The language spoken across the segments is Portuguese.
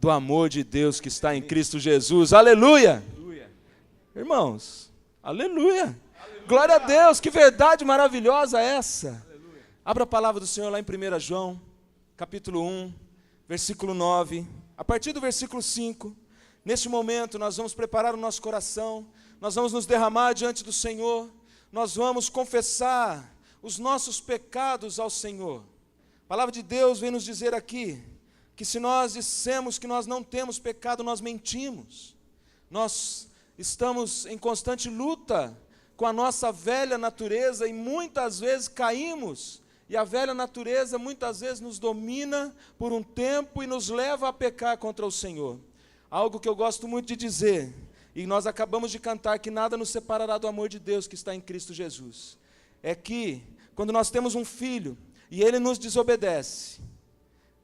do amor de Deus que está em Cristo Jesus. Aleluia! Irmãos, aleluia! Glória a Deus, que verdade maravilhosa essa! Abra a palavra do Senhor lá em 1 João, capítulo 1, versículo 9. A partir do versículo 5, neste momento nós vamos preparar o nosso coração, nós vamos nos derramar diante do Senhor, nós vamos confessar os nossos pecados ao Senhor. A palavra de Deus vem nos dizer aqui, que se nós dissemos que nós não temos pecado, nós mentimos. Nós estamos em constante luta com a nossa velha natureza e muitas vezes caímos. E a velha natureza muitas vezes nos domina por um tempo e nos leva a pecar contra o Senhor. Algo que eu gosto muito de dizer, e nós acabamos de cantar, que nada nos separará do amor de Deus que está em Cristo Jesus. É que quando nós temos um filho e ele nos desobedece,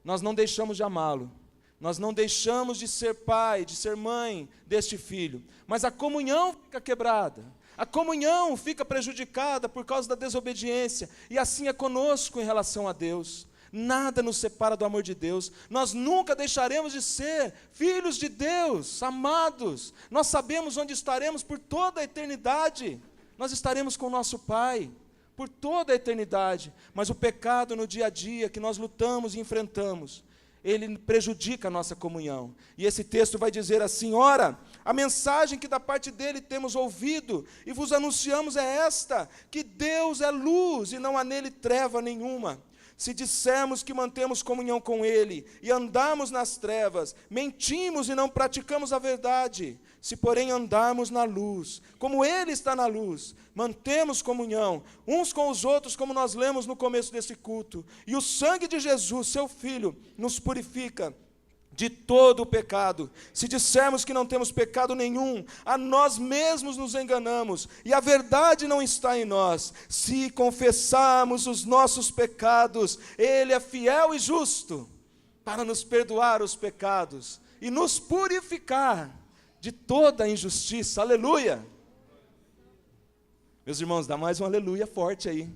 nós não deixamos de amá-lo, nós não deixamos de ser pai, de ser mãe deste filho, mas a comunhão fica quebrada, a comunhão fica prejudicada por causa da desobediência, e assim é conosco em relação a Deus. Nada nos separa do amor de Deus, nós nunca deixaremos de ser filhos de Deus, amados, nós sabemos onde estaremos por toda a eternidade, nós estaremos com o nosso Pai, por toda a eternidade, mas o pecado no dia a dia que nós lutamos e enfrentamos, ele prejudica a nossa comunhão. E esse texto vai dizer assim: ora, a mensagem que da parte dele temos ouvido e vos anunciamos é esta, que Deus é luz e não há nele treva nenhuma. Se dissermos que mantemos comunhão com Ele e andarmos nas trevas, mentimos e não praticamos a verdade. Se porém andarmos na luz, como Ele está na luz, mantemos comunhão uns com os outros, como nós lemos no começo desse culto. E o sangue de Jesus, seu Filho, nos purifica de todo o pecado. Se dissermos que não temos pecado nenhum, a nós mesmos nos enganamos, e a verdade não está em nós. Se confessarmos os nossos pecados, Ele é fiel e justo para nos perdoar os pecados e nos purificar de toda a injustiça. Aleluia! Meus irmãos, dá mais um aleluia forte aí,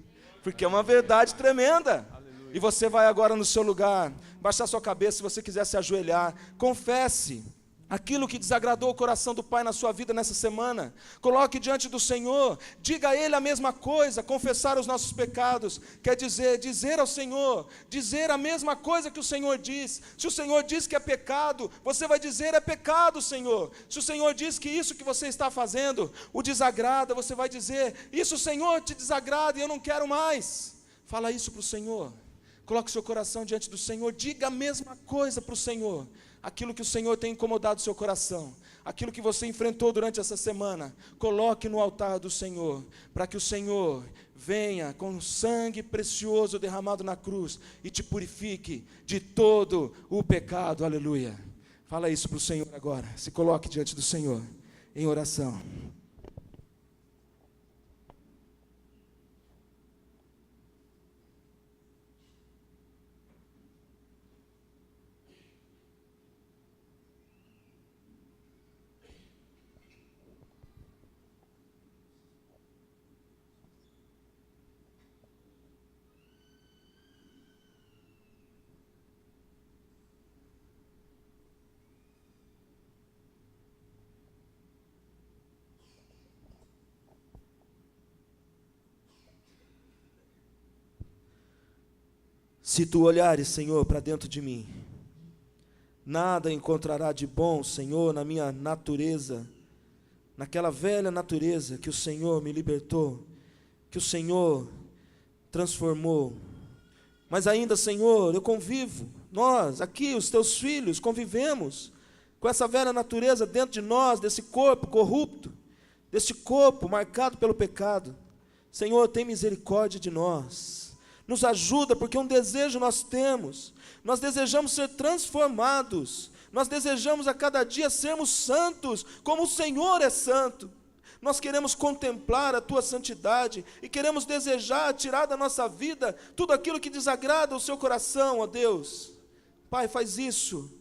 porque é uma verdade tremenda. E você vai agora no seu lugar, baixar sua cabeça, se você quiser se ajoelhar, confesse aquilo que desagradou o coração do Pai na sua vida nessa semana, coloque diante do Senhor, diga a Ele a mesma coisa. Confessar os nossos pecados quer dizer ao Senhor, dizer a mesma coisa que o Senhor diz. Se o Senhor diz que é pecado, você vai dizer: é pecado, Senhor. Se o Senhor diz que isso que você está fazendo o desagrada, você vai dizer: isso, Senhor, te desagrada e eu não quero mais. Fala isso para o Senhor. Coloque seu coração diante do Senhor, diga a mesma coisa para o Senhor, aquilo que o Senhor tem incomodado o seu coração, aquilo que você enfrentou durante essa semana, coloque no altar do Senhor, para que o Senhor venha com o sangue precioso derramado na cruz e te purifique de todo o pecado. Aleluia. Fala isso para o Senhor agora, se coloque diante do Senhor em oração. Se tu olhares, Senhor, para dentro de mim, nada encontrará de bom, Senhor, na minha natureza, naquela velha natureza que o Senhor me libertou, que o Senhor transformou. Mas ainda, Senhor, eu convivo, nós aqui, os teus filhos, convivemos com essa velha natureza dentro de nós, desse corpo corrupto, desse corpo marcado pelo pecado. Senhor, tem misericórdia de nós. Nos ajuda, porque um desejo nós temos, nós desejamos ser transformados, nós desejamos a cada dia sermos santos, como o Senhor é santo. Nós queremos contemplar a Tua santidade e queremos desejar tirar da nossa vida tudo aquilo que desagrada o Seu coração, ó Deus. Pai, faz isso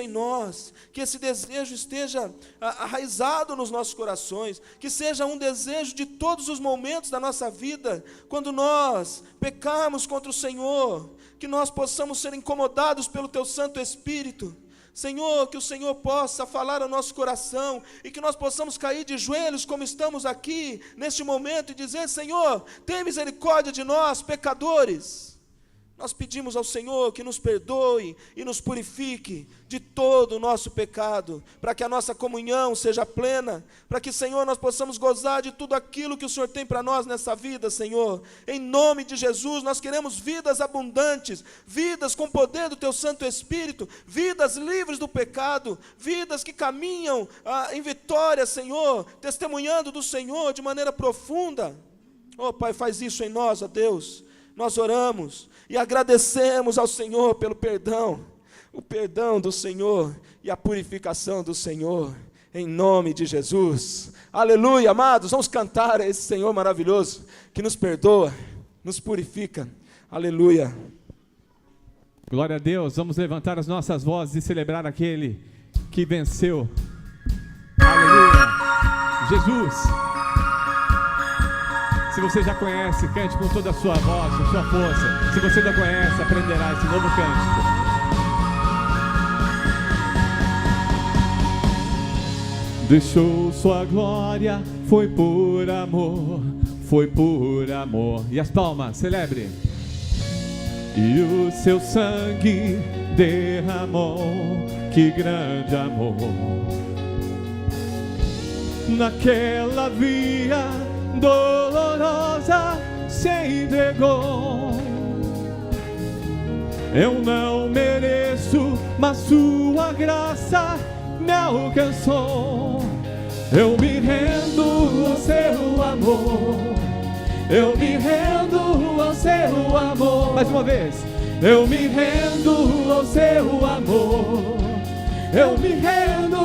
em nós, que esse desejo esteja arraizado nos nossos corações, que seja um desejo de todos os momentos da nossa vida, quando nós pecarmos contra o Senhor, que nós possamos ser incomodados pelo Teu Santo Espírito. Senhor, que o Senhor possa falar ao nosso coração e que nós possamos cair de joelhos como estamos aqui neste momento e dizer: Senhor, tem misericórdia de nós, pecadores. Nós pedimos ao Senhor que nos perdoe e nos purifique de todo o nosso pecado, para que a nossa comunhão seja plena, para que, Senhor, nós possamos gozar de tudo aquilo que o Senhor tem para nós nessa vida, Senhor. Em nome de Jesus, nós queremos vidas abundantes, vidas com o poder do Teu Santo Espírito, vidas livres do pecado, vidas que caminham em vitória, Senhor, testemunhando do Senhor de maneira profunda. Oh, Pai, faz isso em nós, ó Deus. Nós oramos e agradecemos ao Senhor pelo perdão, o perdão do Senhor e a purificação do Senhor, em nome de Jesus. Aleluia, amados, vamos cantar a esse Senhor maravilhoso, que nos perdoa, nos purifica. Aleluia. Glória a Deus, vamos levantar as nossas vozes e celebrar aquele que venceu. Aleluia, Jesus. Se você já conhece, cante com toda a sua voz, com sua força. Se você não conhece, aprenderá esse novo cântico. Deixou sua glória, foi por amor, foi por amor. E as palmas, celebre. E o seu sangue derramou, que grande amor. Naquela via dolorosa se entregou. Eu não mereço, mas sua graça me alcançou. Eu me rendo ao seu amor. Eu me rendo ao seu amor. Mais uma vez. Eu me rendo ao seu amor. Eu me rendo,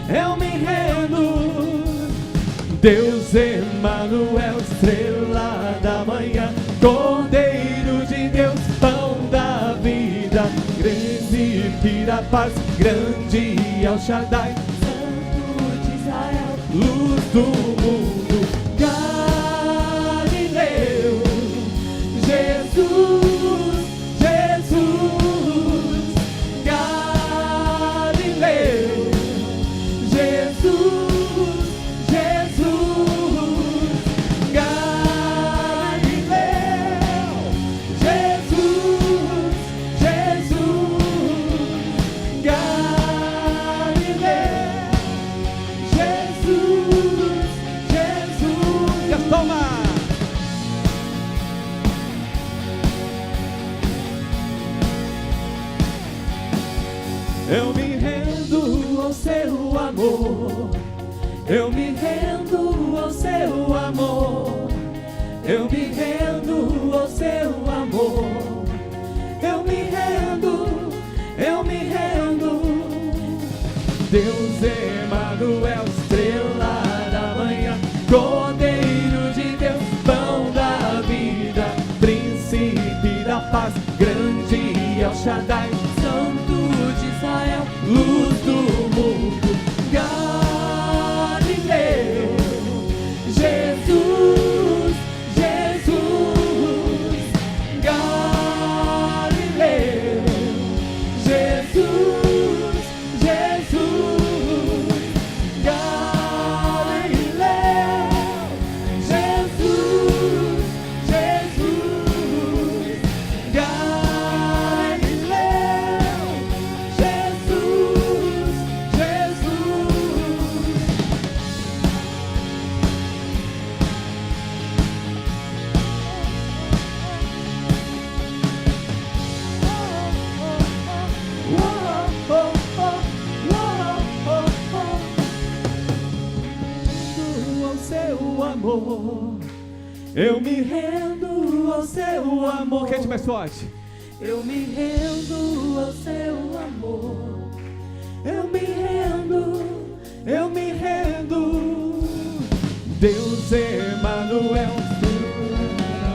eu me rendo. Deus Emanuel, estrela da manhã, Cordeiro de Deus, pão da vida, príncipe da paz, grande El Shaddai, Santo de Israel, luz do mundo, Galileu, Jesus, Jesus, Galileu, Jesus. Eu me rendo ao seu amor. Eu me rendo ao seu amor. Eu me rendo ao seu amor. Eu me rendo, eu me rendo. Deus Emanuel, estrela da manhã, Cordeiro de Deus, pão da vida, príncipe da paz, grande El Shaddai, luz do mundo, Galileu, Jesus, Jesus, Galileu, Jesus, Jesus, Galileu, Jesus, Jesus, Galileu, eu me rendo ao seu amor. Cante mais forte. Eu me rendo ao seu amor. Eu me rendo, eu me rendo. Deus Emanuel,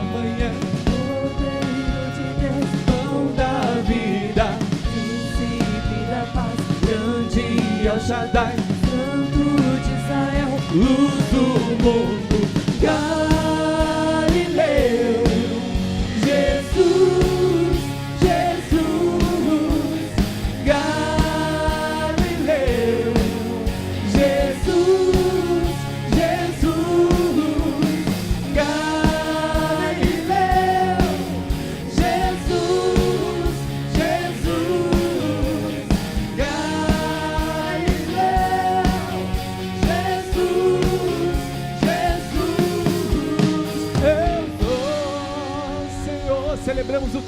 amanhã, Cordeiro de Deus, pão da vida, príncipe da paz, grande El Shaddai, Santo de Israel, luz do mundo, Galileu, Jesus, Jesus, Galileu.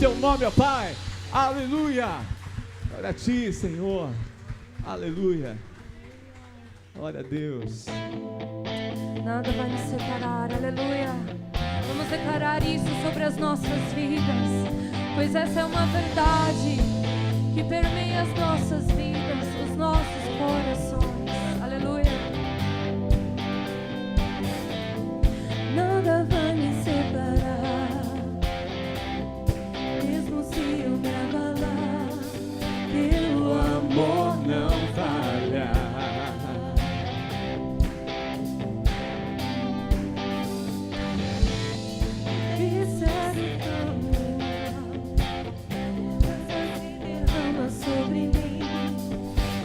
teu nome, ó Pai. Aleluia. Glória a ti, Senhor. Aleluia. Glória a Deus. Nada vai nos separar, aleluia. Vamos declarar isso sobre as nossas vidas, pois essa é uma verdade que permeia as nossas vidas, os nossos corações, aleluia. Nada vai me separar, mesmo se eu me abalar, teu amor não falha.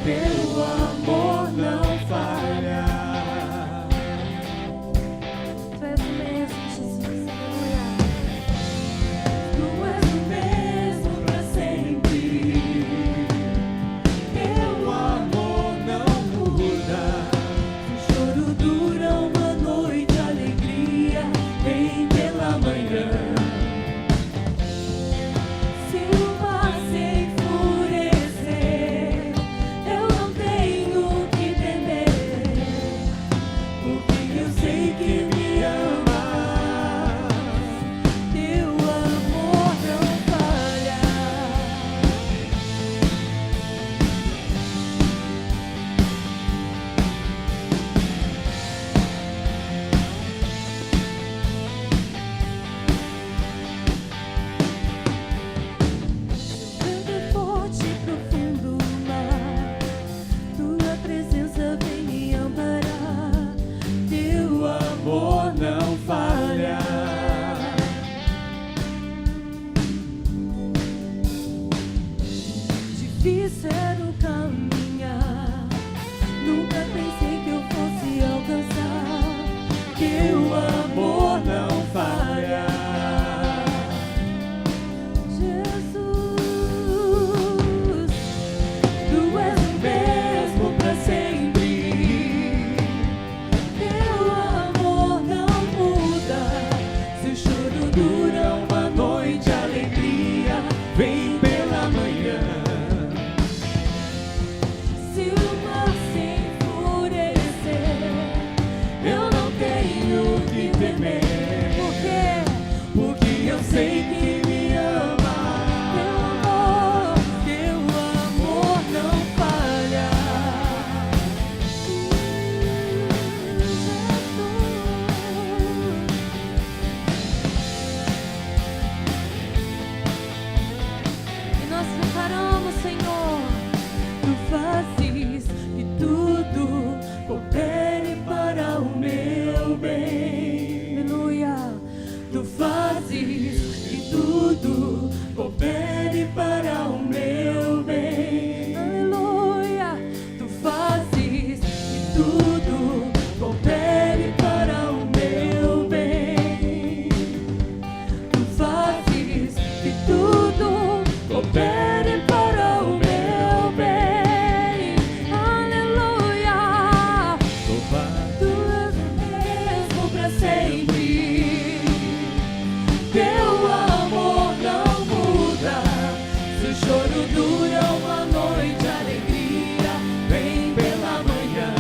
Teu amor não falha. Tu és o mesmo, Jesus, aleluia. Tu és o mesmo pra sempre. Teu amor não muda. O choro dura uma noite, a alegria vem pela manhã. Se o mar se enfurecer, eu não tenho que temer, porque eu sei que me amas. Teu amor não falha. Vento é forte e profundo mar, tua presença vem me amparar. Teu amor não falha. Difícil era o caminhar, nunca pensei que eu fosse alcançar. Teu amor não falha. Jesus, tu és o mesmo pra sempre. Teu amor não muda. Se o choro dura uma noite, a alegria vem pela manhã. Se o mar se enfurecer, eu não tenho que temer. Por quê? Porque eu sei que me ama. Teu amor não falha. E nós declaramos, Senhor, tu fazes que tudo coopere para o meu bem. Aleluia. Tu fazes que tudo coopere para o meu bem. Aleluia. Tu fazes que tudo coopere para o meu bem. Tu fazes que tudo coopere para o meu bem. Aleluia. Tu és o mesmo pra sempre. Teu amor não muda. Se o choro dura uma noite, a alegria vem pela manhã.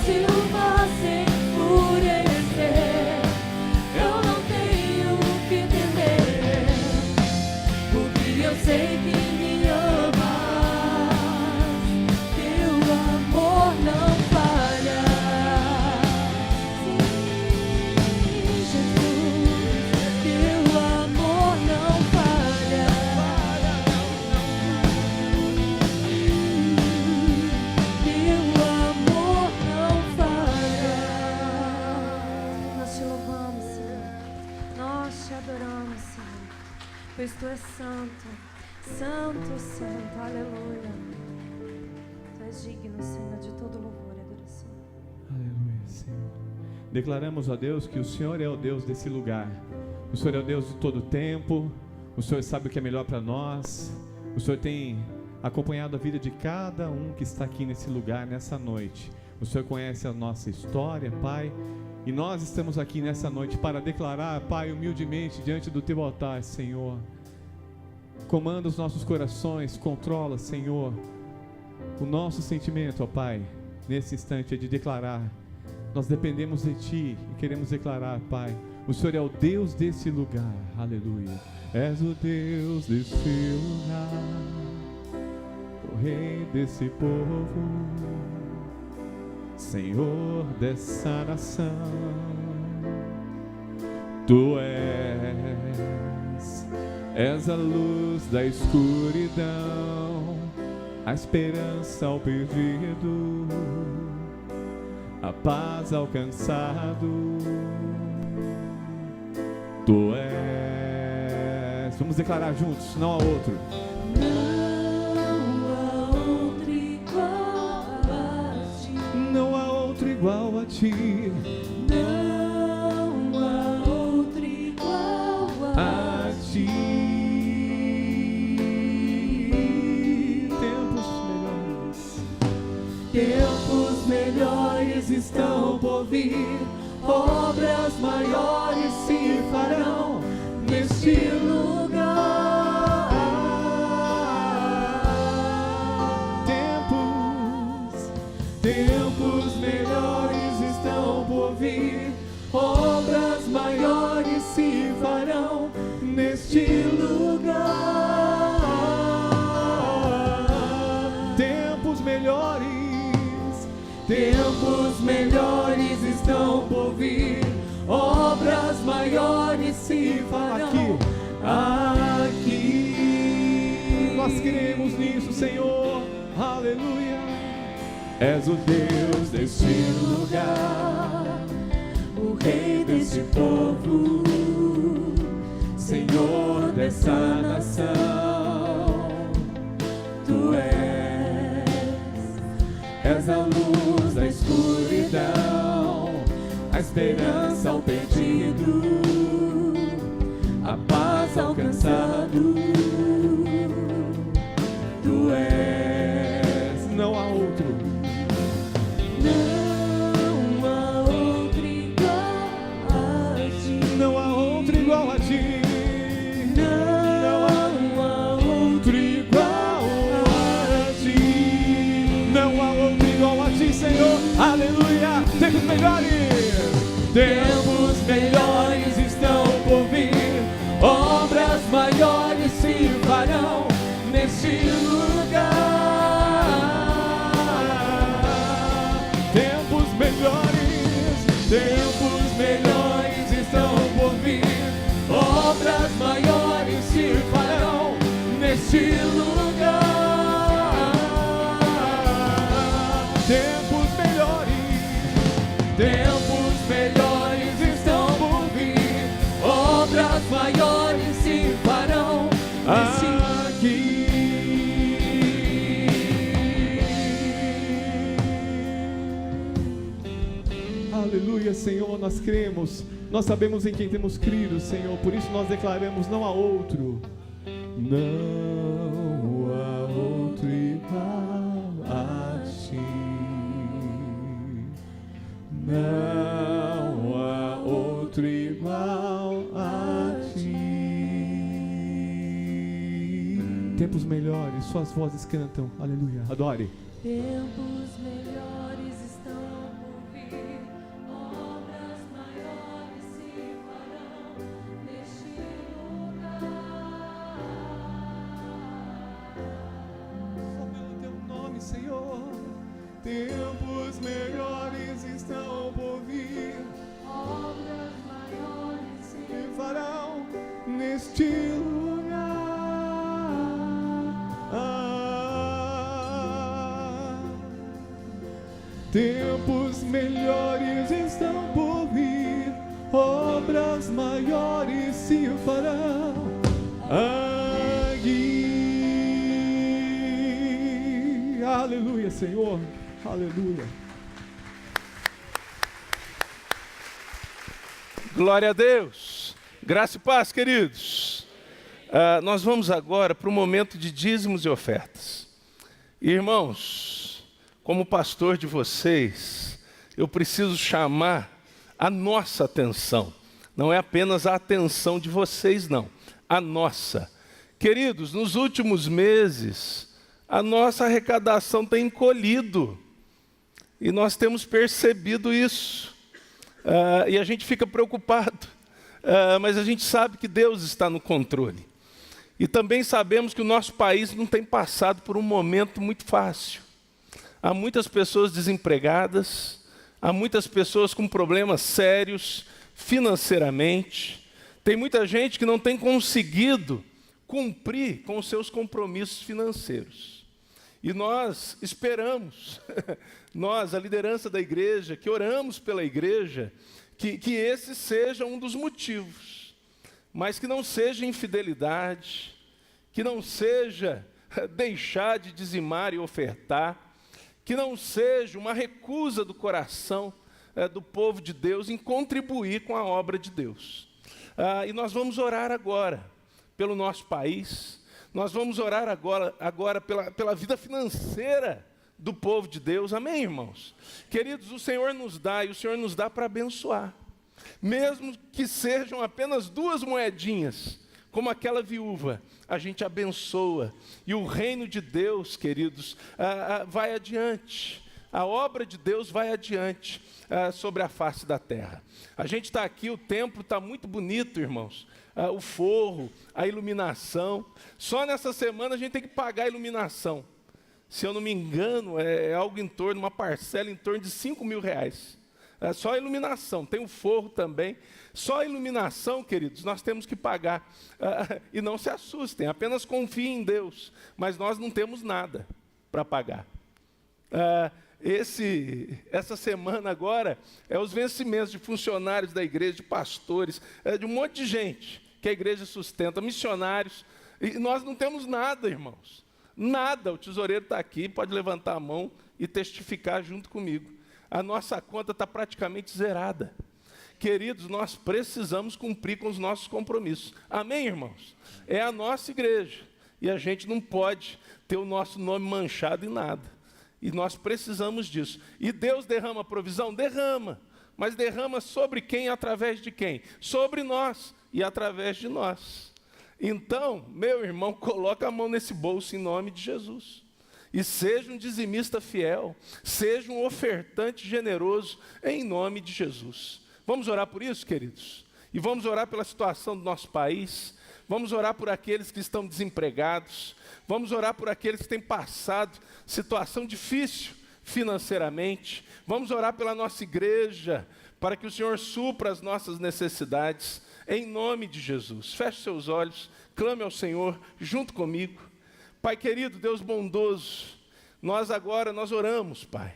Se o mar se enfurecer, eu não tenho que temer, porque eu sei que me amas. Teu amor não falha. Sim, Jesus, teu amor não falha. Teu amor não falha. Nós te louvamos, Senhor. Nós te adoramos, Senhor, pois tu és santo, santo, santo, aleluia. Tu és digno, Senhor, de todo louvor e adoração. Aleluia, Senhor. Declaramos a Deus que o Senhor é o Deus desse lugar. O Senhor é o Deus de todo o tempo. O Senhor sabe o que é melhor para nós. O Senhor tem acompanhado a vida de cada um que está aqui nesse lugar, nessa noite. O Senhor conhece a nossa história, Pai. E nós estamos aqui nessa noite para declarar, Pai, humildemente diante do Teu altar, Senhor. Comanda os nossos corações, controla, Senhor, o nosso sentimento, ó Pai, nesse instante é de declarar. Nós dependemos de Ti e queremos declarar, Pai, o Senhor é o Deus desse lugar, aleluia. És o Deus desse lugar, o Rei desse povo, Senhor dessa nação. Tu és a luz da escuridão, a esperança ao perdido, a paz ao cansado. Tu és. Vamos declarar juntos, não há outro. Não há outro igual a Ti. Não há outro igual a Ti. Não há outro igual a Ti. Tempos melhores estão por vir, obras maiores se farão neste lugar. Tempos melhores estão por vir, obras maiores se farão neste lugar. Tempos melhores estão por vir, obras maiores se farão aqui. Nós cremos nisso, Senhor, aleluia. És o Deus deste lugar, o Rei deste povo, Senhor dessa nação. Tu és a luz da escuridão, a esperança ao perdido, a paz ao cansado. Tu és. Não há outro. Não há outro igual a Ti. Não há outro igual a Ti. Não há outro igual a Ti. Não há outro igual a Ti, Senhor, aleluia. Tempos melhores estão por vir, Obras maiores se farão neste lugar. tempos melhores estão por vir, obras maiores se farão neste lugar. tempos melhores estão por vir, obras maiores se farão neste aqui. Aleluia, Senhor, nós cremos, nós sabemos em quem temos crido, Senhor, por isso nós declaramos: não há outro, não há outro igual a Ti, não há outro igual a Ti. Tempos melhores, suas vozes cantam, aleluia, adore. Tempos melhores estão por vir, obras maiores se farão neste lugar. Só pelo Teu nome, Senhor. Tempos melhores estão por vir, Obras maiores se e farão neste lugar. Tempos melhores estão por vir, obras maiores se farão aqui. Aleluia, Senhor, aleluia. Glória a Deus. Graça e paz, queridos. Nós vamos agora para o momento de dízimos e ofertas. Irmãos, como pastor de vocês, eu preciso chamar a nossa atenção. Não é apenas a atenção de vocês, não. A nossa. Queridos, nos últimos meses, a nossa arrecadação tem encolhido. E nós temos percebido isso. E a gente fica preocupado. Mas a gente sabe que Deus está no controle. E também sabemos que o nosso país não tem passado por um momento muito fácil. Há muitas pessoas desempregadas, há muitas pessoas com problemas sérios financeiramente. Tem muita gente que não tem conseguido cumprir com os seus compromissos financeiros. E nós esperamos, nós, a liderança da igreja, que oramos pela igreja, que esse seja um dos motivos, mas que não seja infidelidade, que não seja deixar de dizimar e ofertar, que não seja uma recusa do coração do povo de Deus em contribuir com a obra de Deus. E nós vamos orar agora pelo nosso país, nós vamos orar agora pela vida financeira do povo de Deus, amém, irmãos? Queridos, o Senhor nos dá, e o Senhor nos dá para abençoar, mesmo que sejam apenas 2 moedinhas, como aquela viúva, a gente abençoa, e o reino de Deus, queridos, vai adiante, a obra de Deus vai adiante sobre a face da terra. A gente está aqui, o templo está muito bonito, irmãos, o forro, a iluminação, só nessa semana a gente tem que pagar a iluminação. Se eu não me engano, é algo em torno, uma parcela em torno de R$5.000. Só a iluminação, tem o forro também. Só a iluminação, queridos, nós temos que pagar. E não se assustem, apenas confiem em Deus. Mas nós não temos nada para pagar. Essa semana agora é os vencimentos de funcionários da igreja, de pastores, de um monte de gente que a igreja sustenta, missionários. E nós não temos nada, irmãos. Nada, o tesoureiro está aqui, pode levantar a mão e testificar junto comigo. A nossa conta está praticamente zerada. Queridos, nós precisamos cumprir com os nossos compromissos. Amém, irmãos? É a nossa igreja. E a gente não pode ter o nosso nome manchado em nada. E nós precisamos disso. E Deus derrama provisão? Derrama. Mas derrama sobre quem e através de quem? Sobre nós e através de nós. Então, meu irmão, coloca a mão nesse bolso em nome de Jesus. E seja um dizimista fiel, seja um ofertante generoso em nome de Jesus. Vamos orar por isso, queridos? E vamos orar pela situação do nosso país, vamos orar por aqueles que estão desempregados, vamos orar por aqueles que têm passado situação difícil financeiramente, vamos orar pela nossa igreja, para que o Senhor supra as nossas necessidades, em nome de Jesus. Feche seus olhos, clame ao Senhor junto comigo. Pai querido, Deus bondoso, nós oramos, Pai,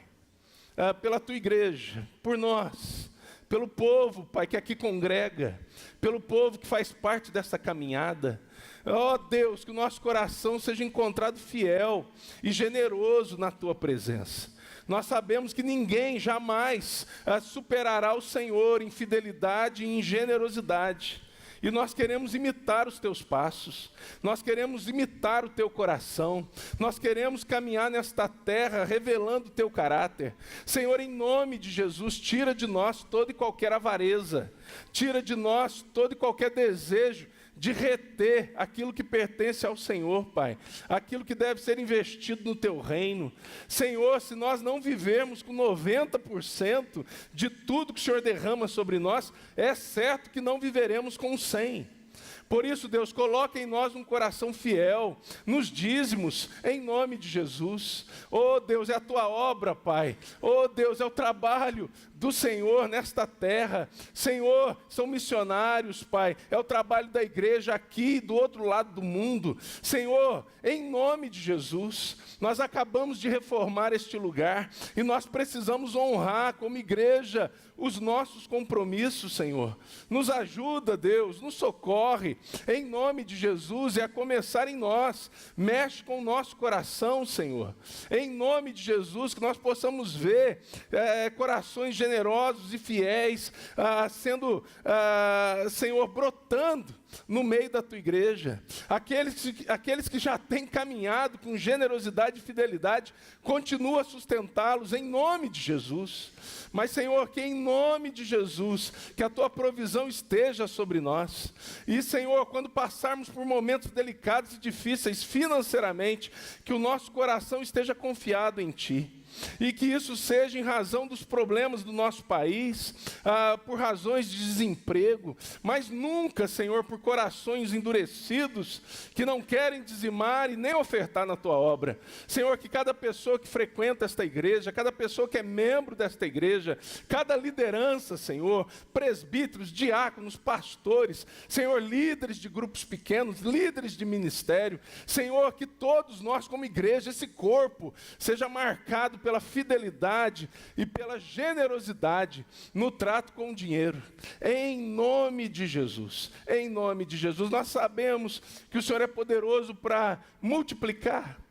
pela Tua igreja, por nós, pelo povo, Pai, que aqui congrega, pelo povo que faz parte dessa caminhada. Ó Deus, que o nosso coração seja encontrado fiel e generoso na Tua presença. Nós sabemos que ninguém jamais superará o Senhor em fidelidade e em generosidade. E nós queremos imitar os Teus passos, nós queremos imitar o Teu coração, nós queremos caminhar nesta terra revelando o Teu caráter. Senhor, em nome de Jesus, tira de nós toda e qualquer avareza, tira de nós todo e qualquer desejo de reter aquilo que pertence ao Senhor, Pai, aquilo que deve ser investido no Teu reino. Senhor, se nós não vivermos com 90% de tudo que o Senhor derrama sobre nós, é certo que não viveremos com 100%. Por isso, Deus, coloca em nós um coração fiel, nos dízimos, em nome de Jesus. Oh Deus, é a Tua obra, Pai. Oh Deus, é o trabalho do Senhor nesta terra. Senhor, são missionários, Pai. É o trabalho da igreja aqui do outro lado do mundo. Senhor, em nome de Jesus, nós acabamos de reformar este lugar e nós precisamos honrar como igreja os nossos compromissos, Senhor. Nos ajuda, Deus, nos socorre, em nome de Jesus, e a começar em nós. Mexe com o nosso coração, Senhor. Em nome de Jesus, que nós possamos ver corações generosos e fiéis sendo, Senhor, brotando no meio da tua igreja. Aqueles que já têm caminhado com generosidade e fidelidade, continua a sustentá-los em nome de Jesus. Mas, Senhor, que em nome de Jesus, que a tua provisão esteja sobre nós. E, Senhor, quando passarmos por momentos delicados e difíceis financeiramente, que o nosso coração esteja confiado em ti. E que isso seja em razão dos problemas do nosso país, por razões de desemprego, mas nunca, Senhor, por corações endurecidos, que não querem dizimar e nem ofertar na tua obra. Senhor, que cada pessoa que frequenta esta igreja, cada pessoa que é membro desta igreja, cada liderança, Senhor, presbíteros, diáconos, pastores, Senhor, líderes de grupos pequenos, líderes de ministério, Senhor, que todos nós como igreja, esse corpo, seja marcado pela fidelidade e pela generosidade no trato com o dinheiro. Em nome de Jesus. Em nome de Jesus. Nós sabemos que o Senhor é poderoso para multiplicar.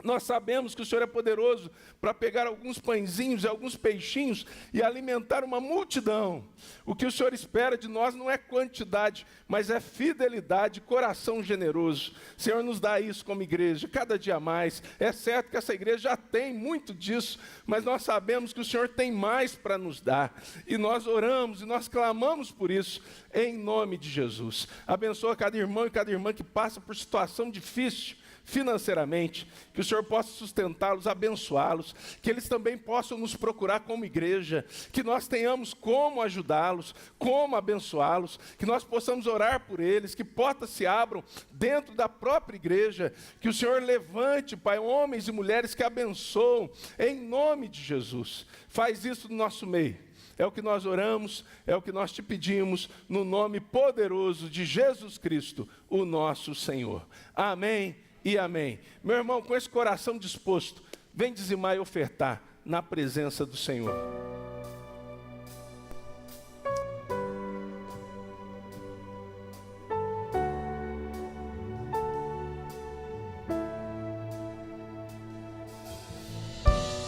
Nós sabemos que o Senhor é poderoso para pegar alguns pãezinhos e alguns peixinhos e alimentar uma multidão. O que o Senhor espera de nós não é quantidade, mas é fidelidade, coração generoso. Senhor, nos dá isso como igreja, cada dia mais. É certo que essa igreja já tem muito disso, mas nós sabemos que o Senhor tem mais para nos dar. E nós oramos e nós clamamos por isso, em nome de Jesus. Abençoa cada irmão e cada irmã que passa por situação difícil financeiramente, que o Senhor possa sustentá-los, abençoá-los, que eles também possam nos procurar como igreja, que nós tenhamos como ajudá-los, como abençoá-los, que nós possamos orar por eles, que portas se abram dentro da própria igreja, que o Senhor levante, Pai, homens e mulheres que abençoam, em nome de Jesus. Faz isso no nosso meio. É o que nós oramos, é o que nós te pedimos, no nome poderoso de Jesus Cristo, o nosso Senhor. Amém e amém. Meu irmão, com esse coração disposto, vem dizimar e ofertar na presença do Senhor.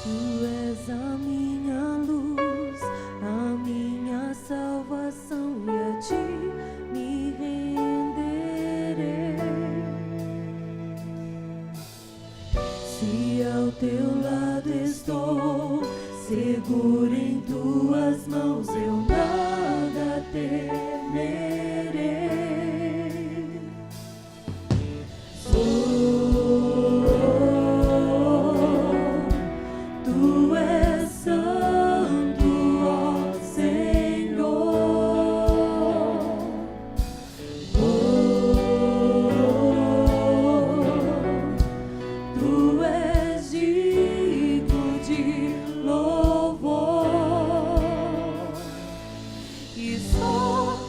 Tu és a minha luz, a minha salvação, e a ti me renderei. Se ao teu lado estou, seguro em tuas mãos, eu nada temerei. Tu és santo, ó Senhor. Tu és digno de louvor, e só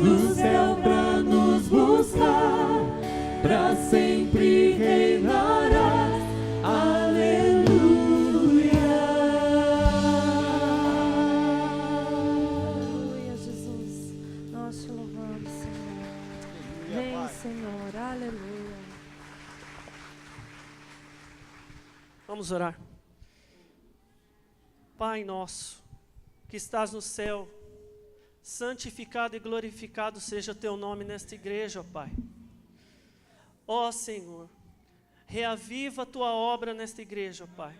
do céu pra nos buscar, pra sempre reinarás. Aleluia. Aleluia, Jesus. Nós te louvamos, Senhor. Vem, Senhor. Aleluia. Vamos orar. Pai nosso, que estás no céu, santificado e glorificado seja o teu nome nesta igreja, ó Pai. Ó Senhor, reaviva a tua obra nesta igreja, ó Pai.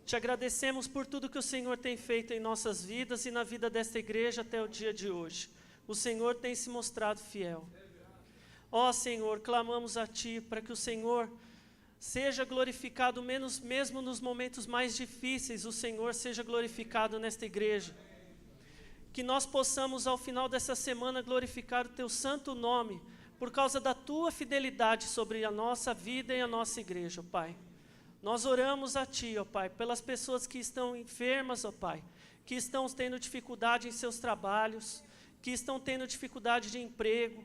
Te agradecemos por tudo que o Senhor tem feito em nossas vidas e na vida desta igreja até o dia de hoje. O Senhor tem se mostrado fiel. Ó Senhor, clamamos a Ti para que o Senhor seja glorificado mesmo nos momentos mais difíceis, o Senhor seja glorificado nesta igreja. Que nós possamos ao final dessa semana glorificar o Teu santo nome, por causa da Tua fidelidade sobre a nossa vida e a nossa igreja, ó Pai. Nós oramos a Ti, ó Pai, pelas pessoas que estão enfermas, ó Pai, que estão tendo dificuldade em seus trabalhos, que estão tendo dificuldade de emprego,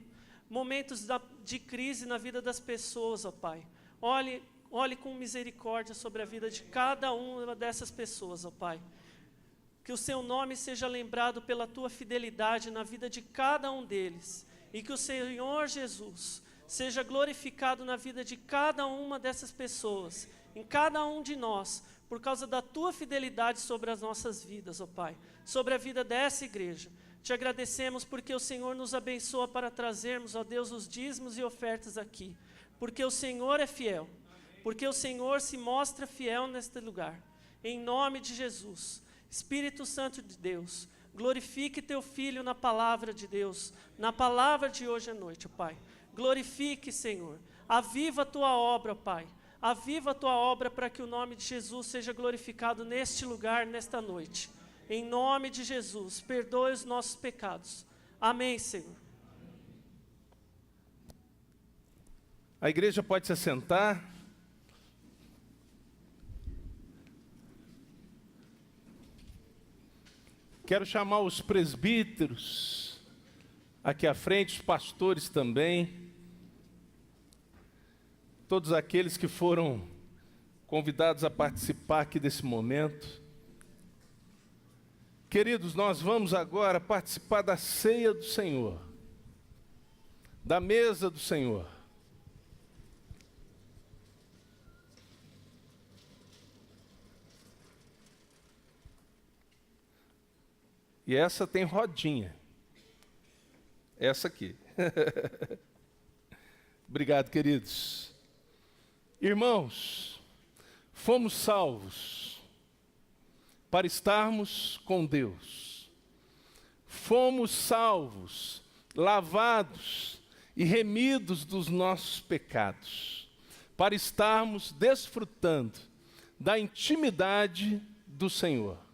momentos de crise na vida das pessoas, ó Pai. Olhe com misericórdia sobre a vida de cada uma dessas pessoas, ó Pai. Que o Seu nome seja lembrado pela Tua fidelidade na vida de cada um deles. E que o Senhor Jesus seja glorificado na vida de cada uma dessas pessoas, em cada um de nós, por causa da Tua fidelidade sobre as nossas vidas, ó Pai. Sobre a vida dessa igreja. Te agradecemos porque o Senhor nos abençoa para trazermos, ó Deus, os dízimos e ofertas aqui. Porque o Senhor é fiel, porque o Senhor se mostra fiel neste lugar. Em nome de Jesus, Espírito Santo de Deus, glorifique Teu Filho na palavra de Deus, na palavra de hoje à noite, ó Pai. Glorifique, Senhor, aviva a Tua obra, ó Pai. Aviva a Tua obra para que o nome de Jesus seja glorificado neste lugar, nesta noite. Em nome de Jesus, perdoe os nossos pecados. Amém, Senhor. A igreja pode se assentar. Quero chamar os presbíteros aqui à frente, os pastores também, todos aqueles que foram convidados a participar aqui desse momento. Queridos, nós vamos agora participar da ceia do Senhor, da mesa do Senhor. E essa tem rodinha. Essa aqui. Obrigado, queridos. Irmãos, fomos salvos para estarmos com Deus. Fomos salvos, lavados e remidos dos nossos pecados, para estarmos desfrutando da intimidade do Senhor.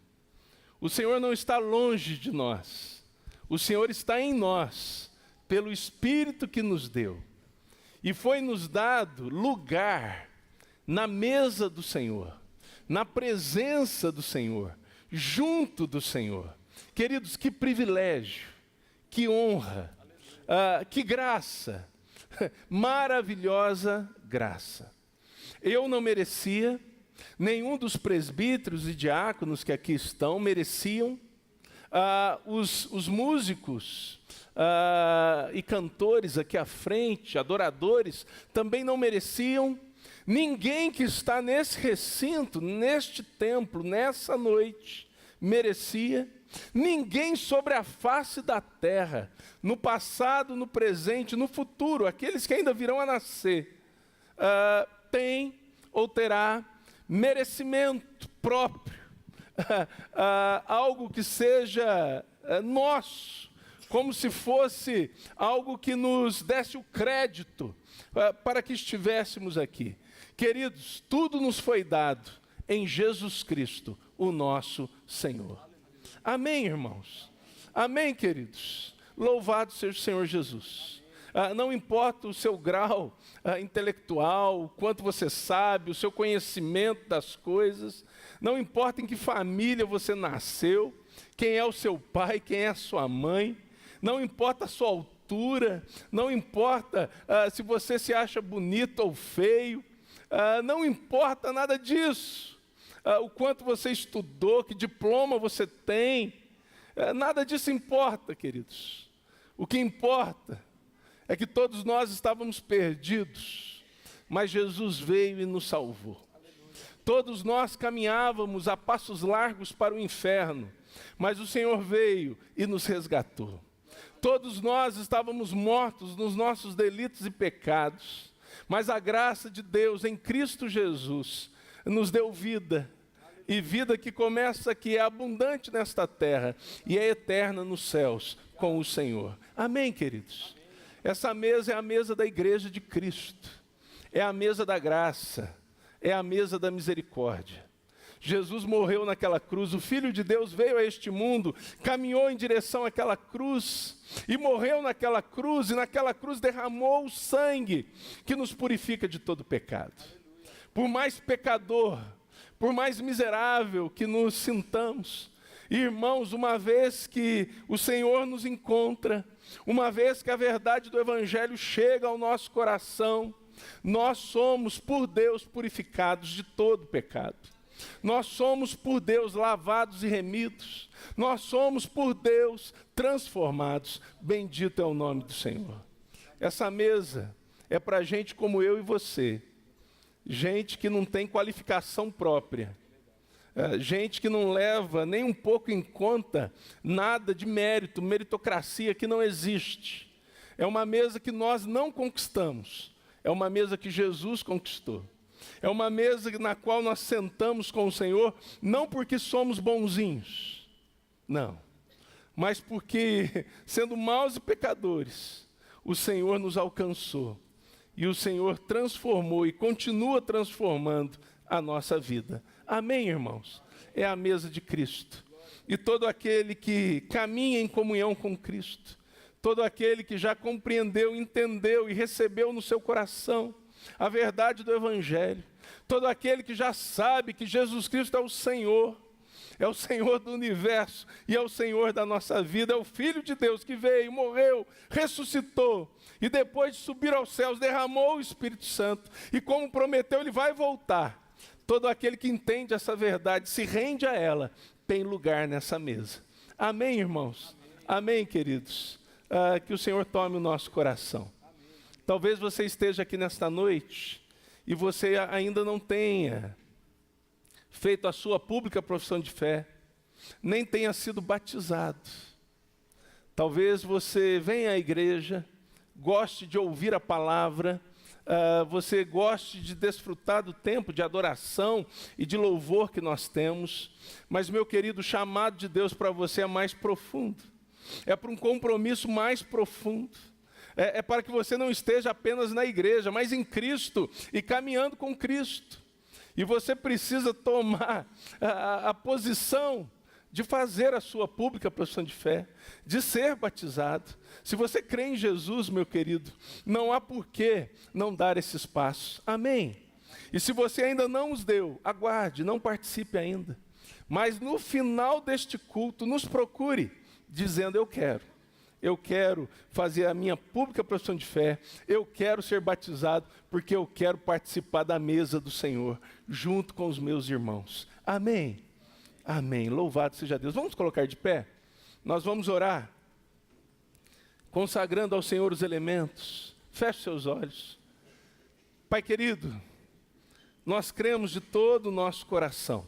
O Senhor não está longe de nós. O Senhor está em nós, pelo Espírito que nos deu. E foi-nos dado lugar na mesa do Senhor, na presença do Senhor, junto do Senhor. Queridos, que privilégio, que honra, que graça, maravilhosa graça. Eu não merecia, nenhum dos presbíteros e diáconos que aqui estão mereciam, os músicos e cantores aqui à frente, adoradores, também não mereciam. Ninguém que está nesse recinto, neste templo, nessa noite, merecia. Ninguém sobre a face da terra, no passado, no presente, no futuro, aqueles que ainda virão a nascer, tem ou terá merecimento próprio, algo que seja nosso, como se fosse algo que nos desse o crédito para que estivéssemos aqui. Queridos, tudo nos foi dado em Jesus Cristo, o nosso Senhor. Amém, irmãos? Amém, queridos? Louvado seja o Senhor Jesus. Não importa o seu grau intelectual, o quanto você sabe, o seu conhecimento das coisas, não importa em que família você nasceu, quem é o seu pai, quem é a sua mãe, não importa a sua altura, não importa se você se acha bonito ou feio, não importa nada disso, o quanto você estudou, que diploma você tem, nada disso importa, queridos. O que importa é que todos nós estávamos perdidos, mas Jesus veio e nos salvou. Todos nós caminhávamos a passos largos para o inferno, mas o Senhor veio e nos resgatou. Todos nós estávamos mortos nos nossos delitos e pecados, mas a graça de Deus em Cristo Jesus nos deu vida, e vida que começa, que é abundante nesta terra e é eterna nos céus com o Senhor. Amém, queridos? Essa mesa é a mesa da igreja de Cristo, é a mesa da graça, é a mesa da misericórdia. Jesus morreu naquela cruz, o Filho de Deus veio a este mundo, caminhou em direção àquela cruz, e morreu naquela cruz, e naquela cruz derramou o sangue que nos purifica de todo pecado. Por mais pecador, por mais miserável que nos sintamos, irmãos, uma vez que o Senhor nos encontra, uma vez que a verdade do Evangelho chega ao nosso coração, nós somos por Deus purificados de todo pecado. Nós somos por Deus lavados e remidos. Nós somos por Deus transformados. Bendito é o nome do Senhor. Essa mesa é para gente como eu e você. Gente que não tem qualificação própria. Gente que não leva nem um pouco em conta nada de mérito, meritocracia que não existe. É uma mesa que nós não conquistamos. É uma mesa que Jesus conquistou. É uma mesa na qual nós sentamos com o Senhor, não porque somos bonzinhos, não, mas porque, sendo maus e pecadores, o Senhor nos alcançou, e o Senhor transformou e continua transformando a nossa vida. Amém, irmãos? É a mesa de Cristo. E todo aquele que caminha em comunhão com Cristo, todo aquele que já compreendeu, entendeu e recebeu no seu coração a verdade do Evangelho, todo aquele que já sabe que Jesus Cristo é o Senhor do universo e é o Senhor da nossa vida, é o Filho de Deus que veio, morreu, ressuscitou e depois de subir aos céus derramou o Espírito Santo e como prometeu ele vai voltar. Todo aquele que entende essa verdade, se rende a ela, tem lugar nessa mesa. Amém, irmãos? Amém, queridos? Que o Senhor tome o nosso coração. Talvez você esteja aqui nesta noite e você ainda não tenha feito a sua pública profissão de fé, nem tenha sido batizado. Talvez você venha à igreja, goste de ouvir a palavra, você goste de desfrutar do tempo de adoração e de louvor que nós temos, mas, meu querido, o chamado de Deus para você é mais profundo, é para um compromisso mais profundo. É para que você não esteja apenas na igreja, mas em Cristo e caminhando com Cristo. E você precisa tomar a posição de fazer a sua pública profissão de fé, de ser batizado. Se você crê em Jesus, meu querido, não há por que não dar esses passos. Amém? E se você ainda não os deu, aguarde, não participe ainda. Mas no final deste culto, nos procure, dizendo: eu quero fazer a minha pública profissão de fé, eu quero ser batizado, porque eu quero participar da mesa do Senhor, junto com os meus irmãos. Amém? Amém. Louvado seja Deus. Vamos colocar de pé? Nós vamos orar, consagrando ao Senhor os elementos. Feche seus olhos. Pai querido, nós cremos de todo o nosso coração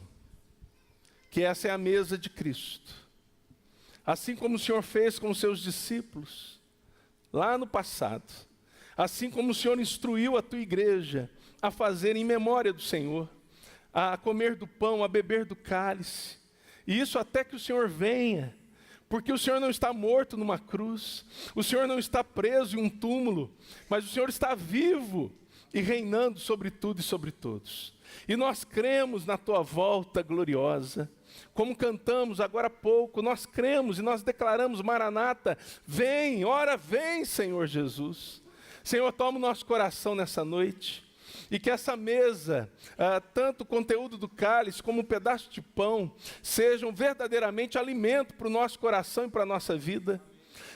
que essa é a mesa de Cristo. Assim como o Senhor fez com os seus discípulos, lá no passado, assim como o Senhor instruiu a tua igreja a fazer em memória do Senhor, a comer do pão, a beber do cálice, e isso até que o Senhor venha, porque o Senhor não está morto numa cruz, o Senhor não está preso em um túmulo, mas o Senhor está vivo e reinando sobre tudo e sobre todos. E nós cremos na tua volta gloriosa. Como cantamos agora há pouco, nós cremos e nós declaramos: Maranata, vem, ora vem, Senhor Jesus. Senhor, toma o nosso coração nessa noite, e que essa mesa, tanto o conteúdo do cálice como um pedaço de pão, sejam verdadeiramente alimento para o nosso coração e para a nossa vida.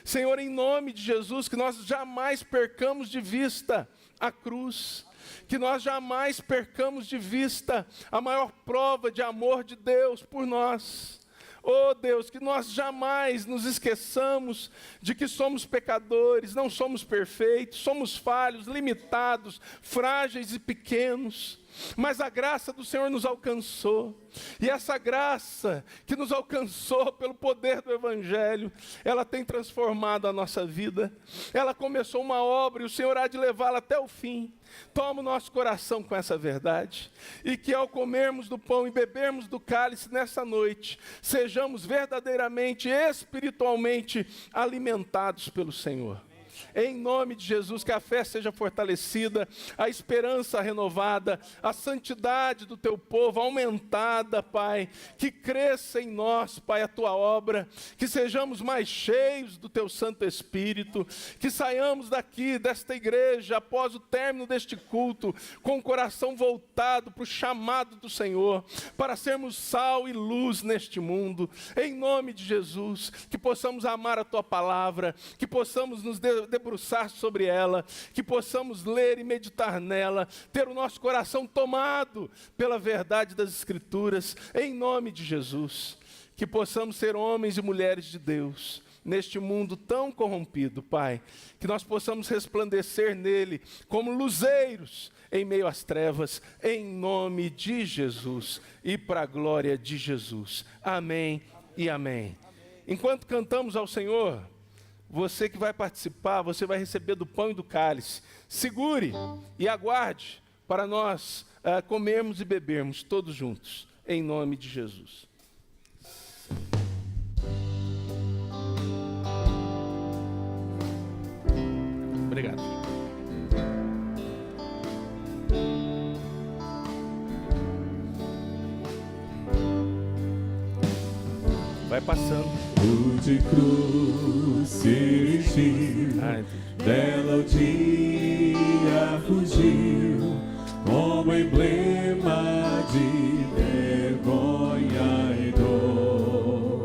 Senhor, em nome de Jesus, que nós jamais percamos de vista a cruz, que nós jamais percamos de vista a maior prova de amor de Deus por nós. Oh Deus, que nós jamais nos esqueçamos de que somos pecadores, não somos perfeitos, somos falhos, limitados, frágeis e pequenos. Mas a graça do Senhor nos alcançou, e essa graça que nos alcançou pelo poder do Evangelho, ela tem transformado a nossa vida. Ela começou uma obra e o Senhor há de levá-la até o fim. Toma o nosso coração com essa verdade, e que ao comermos do pão e bebermos do cálice nessa noite, sejamos verdadeiramente, espiritualmente alimentados pelo Senhor. Em nome de Jesus, que a fé seja fortalecida, a esperança renovada, a santidade do teu povo aumentada, Pai. Que cresça em nós, Pai, a tua obra, que sejamos mais cheios do teu Santo Espírito, que saiamos daqui, desta igreja, após o término deste culto, com o coração voltado para o chamado do Senhor, para sermos sal e luz neste mundo. Em nome de Jesus, que possamos amar a tua palavra, que possamos nos debruçar sobre ela, que possamos ler e meditar nela, ter o nosso coração tomado pela verdade das Escrituras, em nome de Jesus, que possamos ser homens e mulheres de Deus, neste mundo tão corrompido, Pai, que nós possamos resplandecer nele como luzeiros em meio às trevas, em nome de Jesus e para a glória de Jesus. Amém e amém. Enquanto cantamos ao Senhor, você que vai participar, você vai receber do pão e do cálice. Segure e aguarde para nós comermos e bebermos todos juntos, em nome de Jesus. Obrigado. Vai passando. Pude crucifixir, dela o dia fugiu, como emblema de vergonha e dor.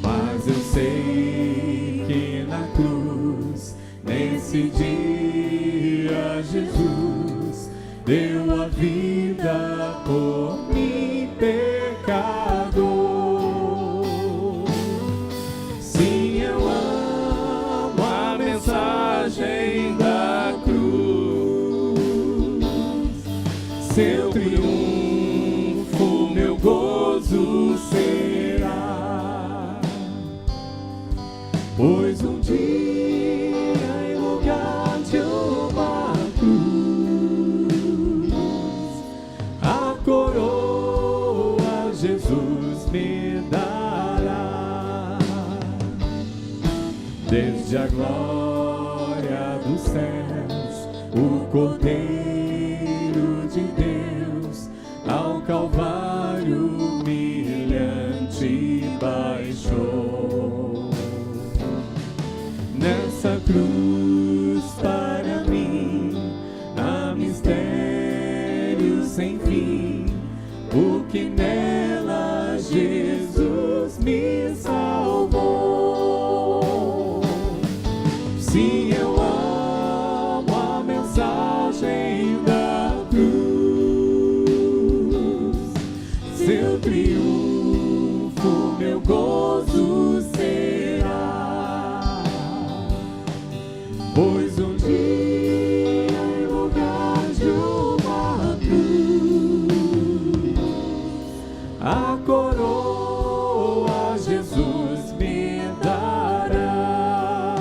Mas eu sei que na cruz, nesse dia, Jesus deu a vida por mim, pecador. Da cruz, seu triunfo, meu gozo será, pois um dia em lugar de uma cruz, a coroa Jesus me dará, desde a glória dos céus, o Cordeiro de Deus ao Calvário humilhante baixou. Nessa cruz para mim há mistério sem fim, porque nela Jesus me salvou. Sim, eu amo a mensagem da cruz, seu triunfo, meu gozo será, pois um dia em lugar de uma cruz, a coroa Jesus me dará.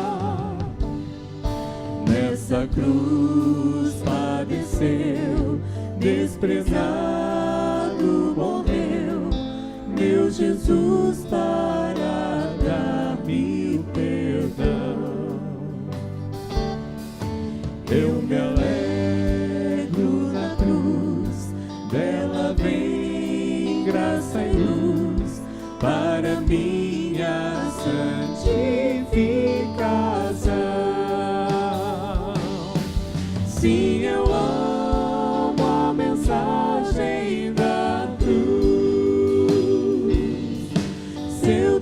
Nessa cruz padeceu, desprezado morreu, meu Jesus para dar-me o perdão. Eu me alegro na cruz, dela vem graça e luz para minha santificação. Sim, eu amo a mensagem da cruz, seu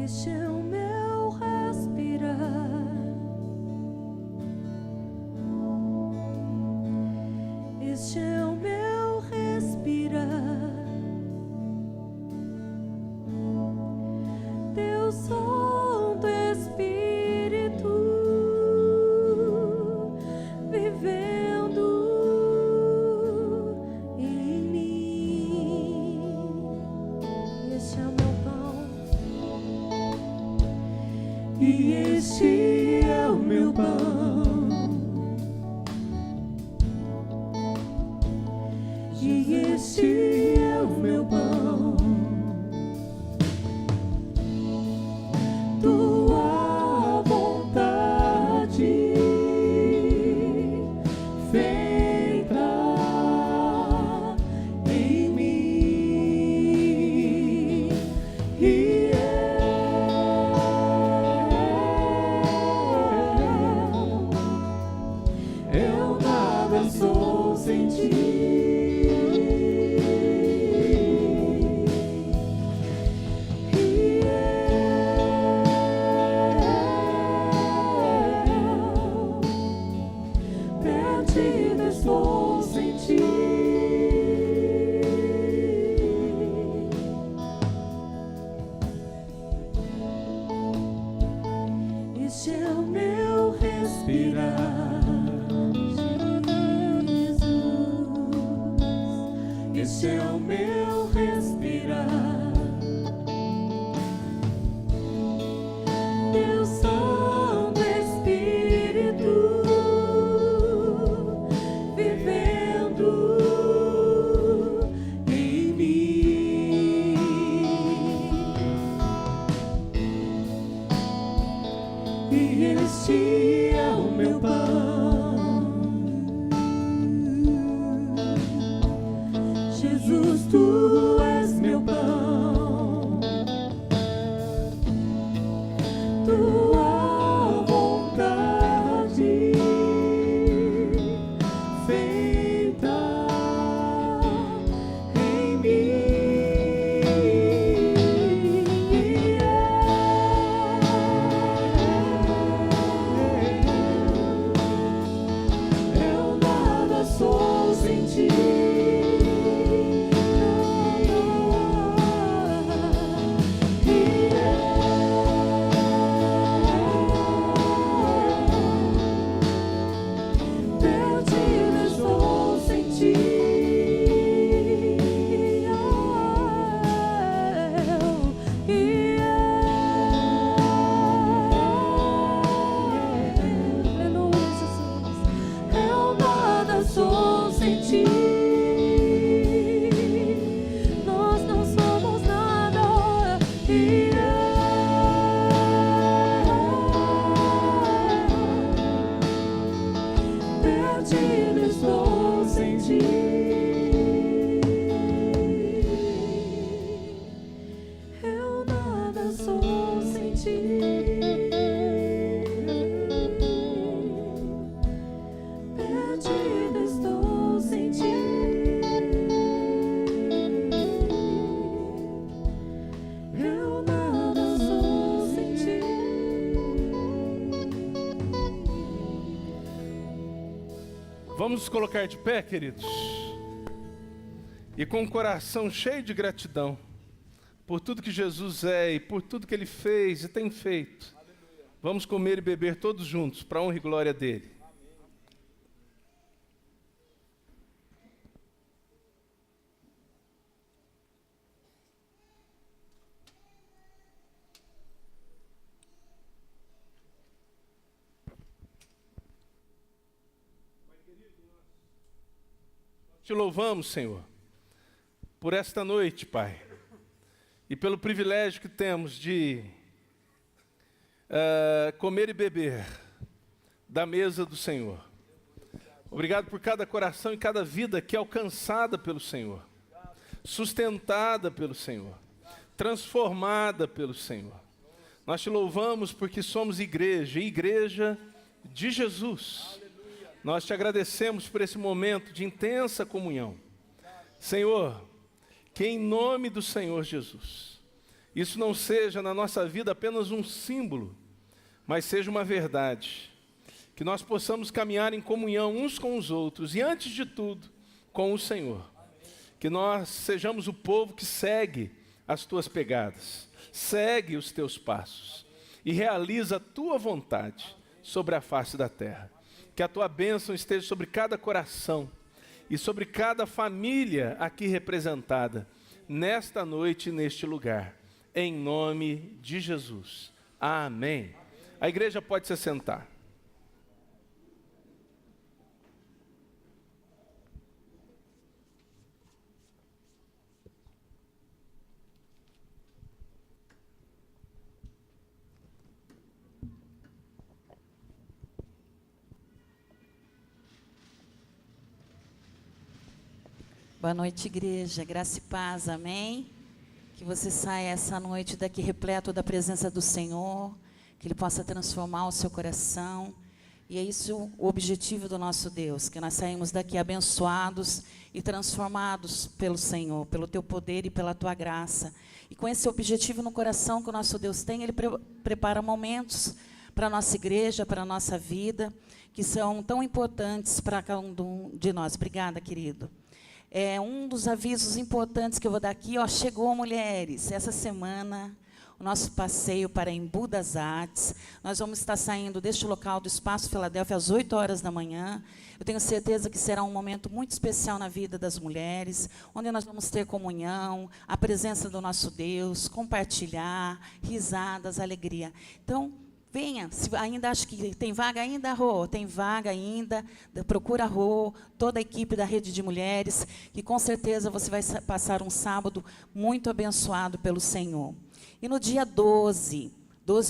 Este é o meu respirar. Este é o meu respirar. Teu Santo Espírito vivendo em mim. Este é o meu pão. E este é o meu pão. E este é o meu pão. Tua vontade feita em mim. E eu nada sou sem ti. Perdido estou sem ti. Este é o meu respirar, Jesus. Este é o meu respirar. Teu Santo Espírito vivendo em mim. E este é o meu pão. Jesus, tu és meu pão. Tua vontade feita em mim. Eu nada sou sem ti. Perdido estou sem ti. Aleluia, Jesus. Eu nada sou sem ti. Nós não somos nada. Perdido estou sem ti. Eu nada sou sem ti. Perdido estou sem ti. Eu nada sou sem ti. Vamos nos colocar de pé, queridos, e com o coração cheio de gratidão por tudo que Jesus é e por tudo que Ele fez e tem feito. Vamos comer e beber todos juntos, para a honra e glória dEle. Te louvamos, Senhor, por esta noite, Pai, e pelo privilégio que temos de comer e beber da mesa do Senhor. Obrigado por cada coração e cada vida que é alcançada pelo Senhor, sustentada pelo Senhor, transformada pelo Senhor. Nós te louvamos porque somos igreja, e igreja de Jesus. Nós te agradecemos por esse momento de intensa comunhão. Senhor, que em nome do Senhor Jesus, isso não seja na nossa vida apenas um símbolo, mas seja uma verdade. Que nós possamos caminhar em comunhão uns com os outros e, antes de tudo, com o Senhor. Que nós sejamos o povo que segue as tuas pegadas, segue os teus passos e realiza a tua vontade sobre a face da terra. Que a tua bênção esteja sobre cada coração e sobre cada família aqui representada, nesta noite e neste lugar, em nome de Jesus. Amém. A igreja pode se sentar. Boa noite, igreja. Graça e paz, amém? Que você saia essa noite daqui repleto da presença do Senhor, que Ele possa transformar o seu coração. E é isso o objetivo do nosso Deus, que nós saímos daqui abençoados e transformados pelo Senhor, pelo Teu poder e pela Tua graça. E com esse objetivo no coração que o nosso Deus tem, Ele prepara momentos para a nossa igreja, para a nossa vida, que são tão importantes para cada um de nós. Obrigada, querido. Um dos avisos importantes que eu vou dar aqui, chegou, mulheres, essa semana, o nosso passeio para Embu das Artes. Nós vamos estar saindo deste local do Espaço Filadélfia às 8 horas da manhã. Eu tenho certeza que será um momento muito especial na vida das mulheres, onde nós vamos ter comunhão, a presença do nosso Deus, compartilhar, risadas, alegria. Então, venha, se ainda acha que tem vaga ainda, Rô, tem vaga ainda, procura Rô, toda a equipe da Rede de Mulheres, que com certeza você vai passar um sábado muito abençoado pelo Senhor. E no dia 12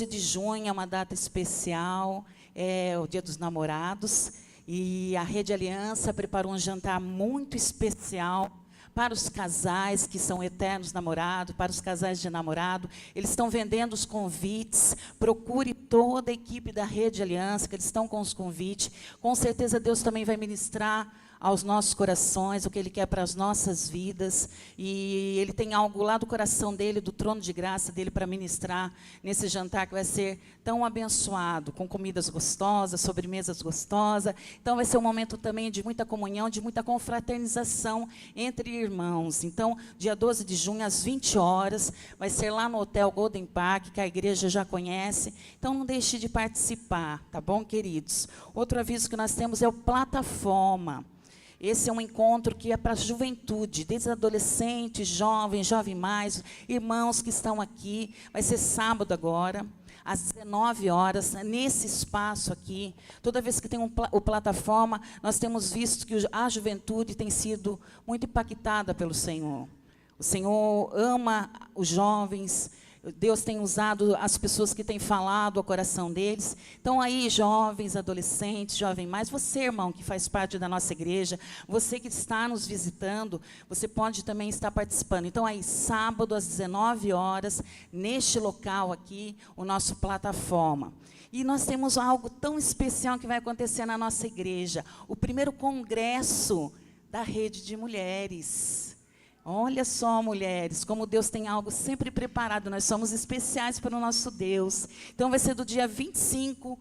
de junho, é uma data especial, é o Dia dos Namorados, e a Rede Aliança preparou um jantar muito especial para os casais que são eternos namorados, para os casais de namorado. Eles estão vendendo os convites. Procure toda a equipe da Rede Aliança, que eles estão com os convites. Com certeza Deus também vai ministrar aos nossos corações o que Ele quer para as nossas vidas. E Ele tem algo lá do coração dEle, do trono de graça dEle, para ministrar nesse jantar que vai ser tão abençoado, com comidas gostosas, sobremesas gostosas. Então vai ser um momento também de muita comunhão, de muita confraternização entre irmãos. Então, dia 12 de junho, às 20 horas, vai ser lá no Hotel Golden Park, que a igreja já conhece. Então, não deixe de participar, tá bom, queridos? Outro aviso que nós temos é o Plataforma. Esse é um encontro que é para a juventude, desde adolescentes, jovens, jovem mais, irmãos que estão aqui. Vai ser sábado agora, às 19 horas, nesse espaço aqui. Toda vez que tem o Plataforma, nós temos visto que a juventude tem sido muito impactada pelo Senhor. O Senhor ama os jovens. Deus tem usado as pessoas que têm falado ao coração deles. Então, aí, jovens, adolescentes, jovem mais, você, irmão, que faz parte da nossa igreja, você que está nos visitando, você pode também estar participando. Então, aí, sábado, às 19 horas, neste local aqui, o nosso Plataforma. E nós temos algo tão especial que vai acontecer na nossa igreja. O primeiro congresso da Rede de Mulheres. Olha só, mulheres, como Deus tem algo sempre preparado. Nós somos especiais para o nosso Deus. Então, vai ser do dia 25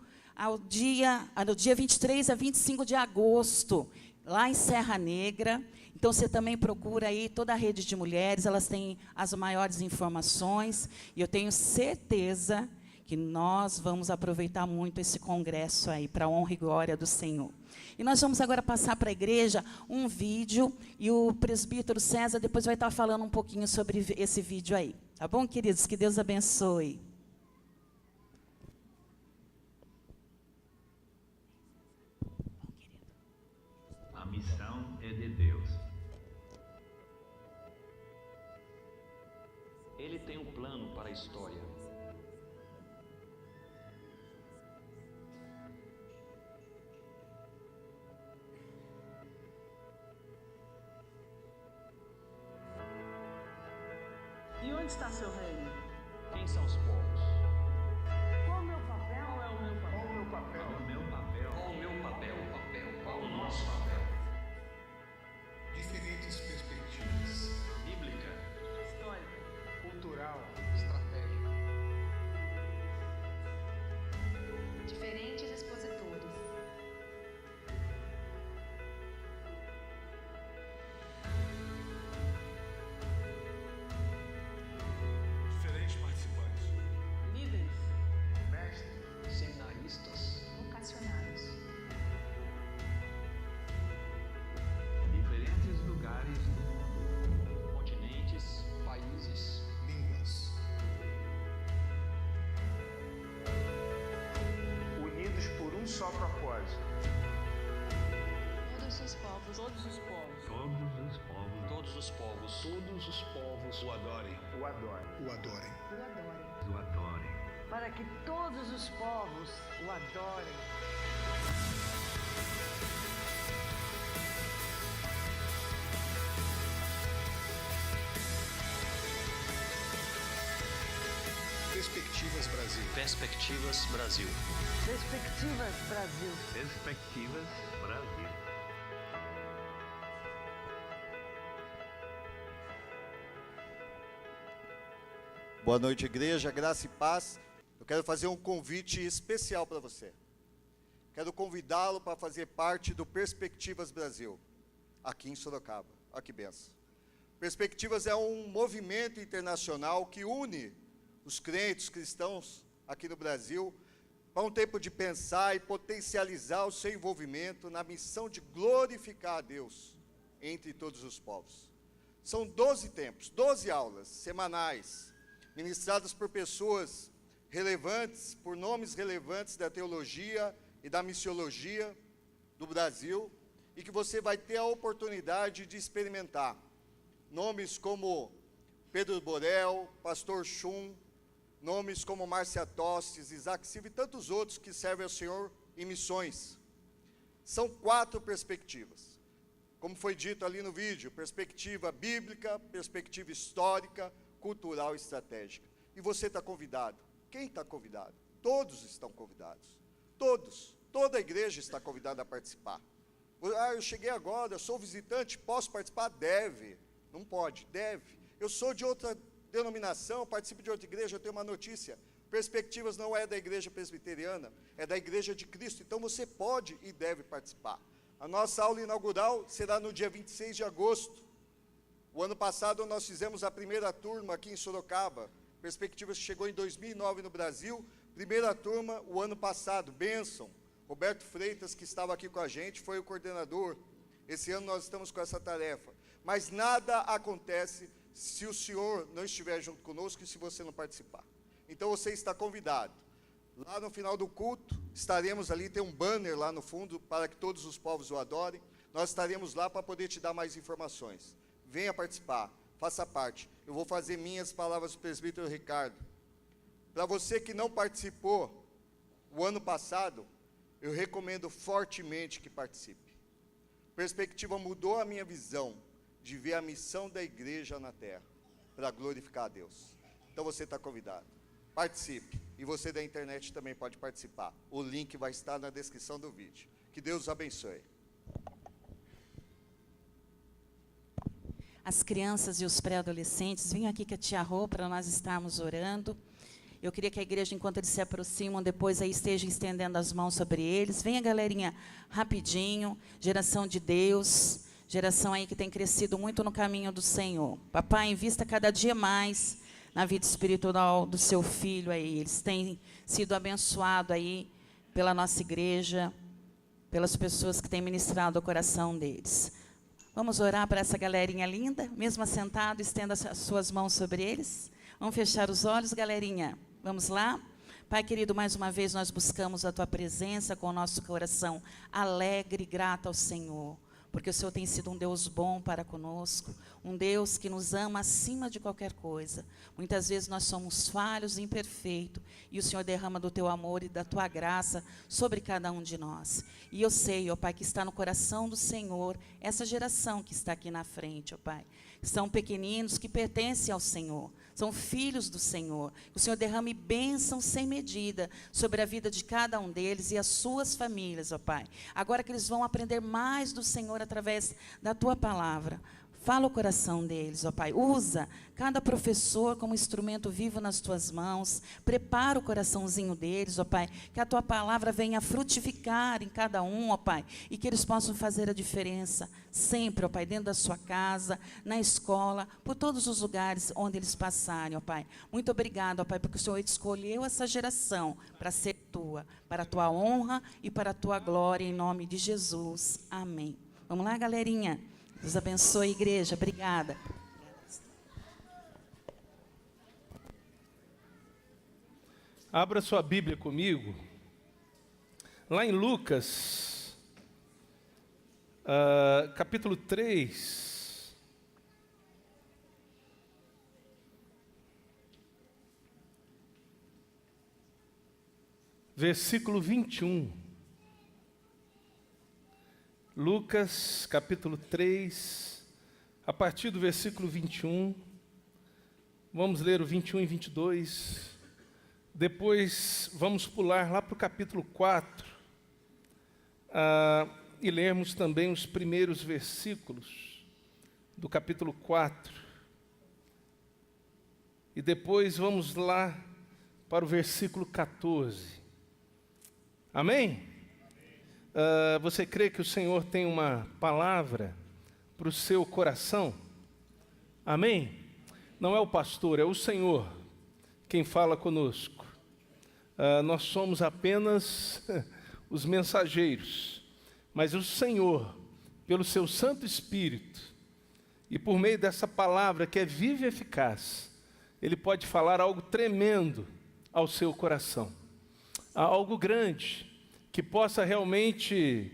do dia 23 a 25 de agosto, lá em Serra Negra. Então, você também procura aí toda a Rede de Mulheres, elas têm as maiores informações. E eu tenho certeza que nós vamos aproveitar muito esse congresso aí, para a honra e glória do Senhor. E nós vamos agora passar para a igreja um vídeo, e o presbítero César depois vai estar falando um pouquinho sobre esse vídeo aí. Tá bom, queridos? Que Deus abençoe. A missão é de Deus. Ele tem um plano para a história. E onde está seu reino? Quem são os povos? Qual o meu papel? Qual é o meu papel? Qual o meu papel? Qual o meu papel? Qual o meu papel? Qual o nosso papel? Diferentes perspectivas. Bíblica, Histórica, Cultural, estratégica. um só propósito. Todos os povos. Todos os povos. Todos os povos. Todos os povos. Todos os povos O adorem. o adorem. O adorem. O adorem. Para que todos os povos o adorem. Perspectivas Brasil. Perspectivas Brasil. Perspectivas Brasil. Perspectivas Brasil. Boa noite, igreja, graça e paz. Eu quero fazer um convite especial para você. Quero convidá-lo para fazer parte do Perspectivas Brasil, aqui em Sorocaba. Olha que benção. Perspectivas é um movimento internacional que une os crentes, cristãos aqui no Brasil, para um tempo de pensar e potencializar o seu envolvimento na missão de glorificar a Deus entre todos os povos. São 12 tempos, 12 aulas semanais, ministradas por pessoas relevantes, por nomes relevantes da teologia e da missiologia do Brasil, e que você vai ter a oportunidade de experimentar. Nomes como Pedro Borel, Pastor Chum, nomes como Márcia Tostes, Isaac Silva e tantos outros que servem ao Senhor em missões. São 4 perspectivas. Como foi dito ali no vídeo, perspectiva bíblica, perspectiva histórica, cultural e estratégica. E você está convidado. Quem está convidado? Todos estão convidados. Todos. Toda a igreja está convidada a participar. Ah, eu cheguei agora, eu sou visitante, posso participar? Deve. Não pode, deve. Eu sou de outra denominação, participo de outra igreja, eu tenho uma notícia. Perspectivas não é da igreja presbiteriana, é da igreja de Cristo. Então você pode e deve participar. A nossa aula inaugural será no dia 26 de agosto. O ano passado nós fizemos a primeira turma aqui em Sorocaba. Perspectivas chegou em 2009 no Brasil. Primeira turma o ano passado, bênção. Roberto Freitas, que estava aqui com a gente, foi o coordenador. Esse ano nós estamos com essa tarefa. Mas nada acontece se o senhor não estiver junto conosco e se você não participar. Então você está convidado. Lá no final do culto, estaremos ali, tem um banner lá no fundo, para que todos os povos o adorem. Nós estaremos lá para poder te dar mais informações. Venha participar, faça parte. Eu vou fazer minhas palavras do presbítero Ricardo. Para você que não participou o ano passado, eu recomendo fortemente que participe. Perspectiva mudou a minha visão de ver a missão da igreja na terra, para glorificar a Deus. Então você está convidado. Participe. E você da internet também pode participar. O link vai estar na descrição do vídeo. Que Deus os abençoe. As crianças e os pré-adolescentes, venham aqui com a tia Rô para nós estarmos orando. Eu queria que a igreja, enquanto eles se aproximam, depois aí esteja estendendo as mãos sobre eles. Venha, galerinha, rapidinho. Geração de Deus, geração aí que tem crescido muito no caminho do Senhor. Papai, invista cada dia mais na vida espiritual do seu filho aí. Eles têm sido abençoados aí pela nossa igreja, pelas pessoas que têm ministrado o coração deles. Vamos orar para essa galerinha linda? Mesmo assentado, estenda as suas mãos sobre eles. Vamos fechar os olhos, galerinha. Vamos lá? Pai querido, mais uma vez nós buscamos a Tua presença com o nosso coração alegre e grato ao Senhor. Porque o Senhor tem sido um Deus bom para conosco, um Deus que nos ama acima de qualquer coisa. Muitas vezes nós somos falhos e imperfeitos, e o Senhor derrama do Teu amor e da Tua graça sobre cada um de nós. E eu sei, ó Pai, que está no coração do Senhor, essa geração que está aqui na frente, ó Pai. São pequeninos que pertencem ao Senhor, são filhos do Senhor. O Senhor derrame bênção sem medida sobre a vida de cada um deles e as suas famílias, ó Pai. Agora que eles vão aprender mais do Senhor através da Tua palavra. Fala o coração deles, ó Pai. Usa cada professor como instrumento vivo nas Tuas mãos. Prepara o coraçãozinho deles, ó Pai. Que a Tua palavra venha frutificar em cada um, ó Pai. E que eles possam fazer a diferença sempre, ó Pai, dentro da sua casa, na escola, por todos os lugares onde eles passarem, ó Pai. Muito obrigado, ó Pai, porque o Senhor escolheu essa geração para ser Tua, para a Tua honra e para a Tua glória, em nome de Jesus. Amém. Vamos lá, galerinha. Deus abençoe, igreja. Obrigada. Abra sua Bíblia comigo, lá em Lucas, capítulo 3, versículo 21. Lucas, capítulo 3, a partir do versículo 21. Vamos ler o 21 e 22. Depois vamos pular lá para o capítulo 4 e lermos também os primeiros versículos do capítulo 4. E depois vamos lá para o versículo 14. Amém? Você crê que o Senhor tem uma palavra para o seu coração? Amém? Não é o pastor, é o Senhor quem fala conosco. Nós somos apenas os mensageiros, mas o Senhor, pelo seu Santo Espírito, e por meio dessa palavra que é viva e eficaz, Ele pode falar algo tremendo ao seu coração, algo grande, que possa realmente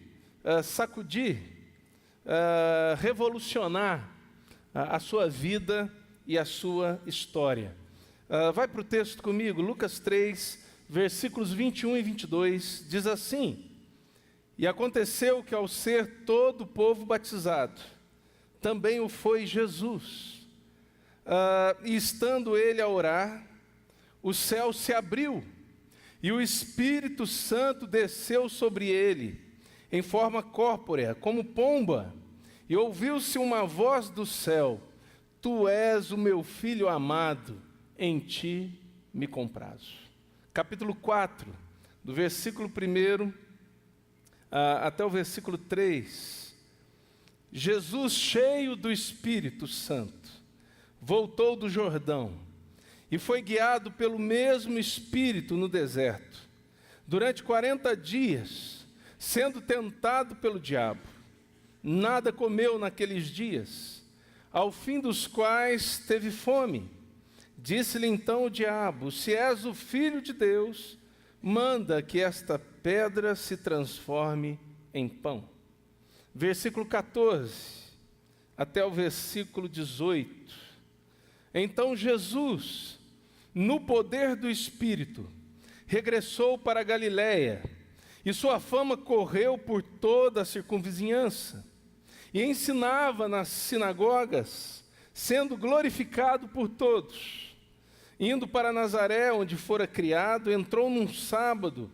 sacudir, revolucionar a sua vida e a sua história. Vai para o texto comigo, Lucas 3, versículos 21 e 22, diz assim: E aconteceu que ao ser todo o povo batizado, também o foi Jesus. E estando ele a orar, o céu se abriu, e o Espírito Santo desceu sobre ele, em forma corpórea, como pomba, e ouviu-se uma voz do céu: Tu és o meu Filho amado, em ti me comprazo. Capítulo 4, do versículo 1 até o versículo 3. Jesus, cheio do Espírito Santo, voltou do Jordão e foi guiado pelo mesmo Espírito no deserto, durante 40 dias, sendo tentado pelo diabo. Nada comeu naqueles dias, ao fim dos quais teve fome. Disse-lhe então o diabo: Se és o Filho de Deus, manda que esta pedra se transforme em pão. Versículo 14, até o versículo 18. Então Jesus, no poder do Espírito, regressou para a Galiléia, e sua fama correu por toda a circunvizinhança, e ensinava nas sinagogas, sendo glorificado por todos. Indo para Nazaré, onde fora criado, entrou num sábado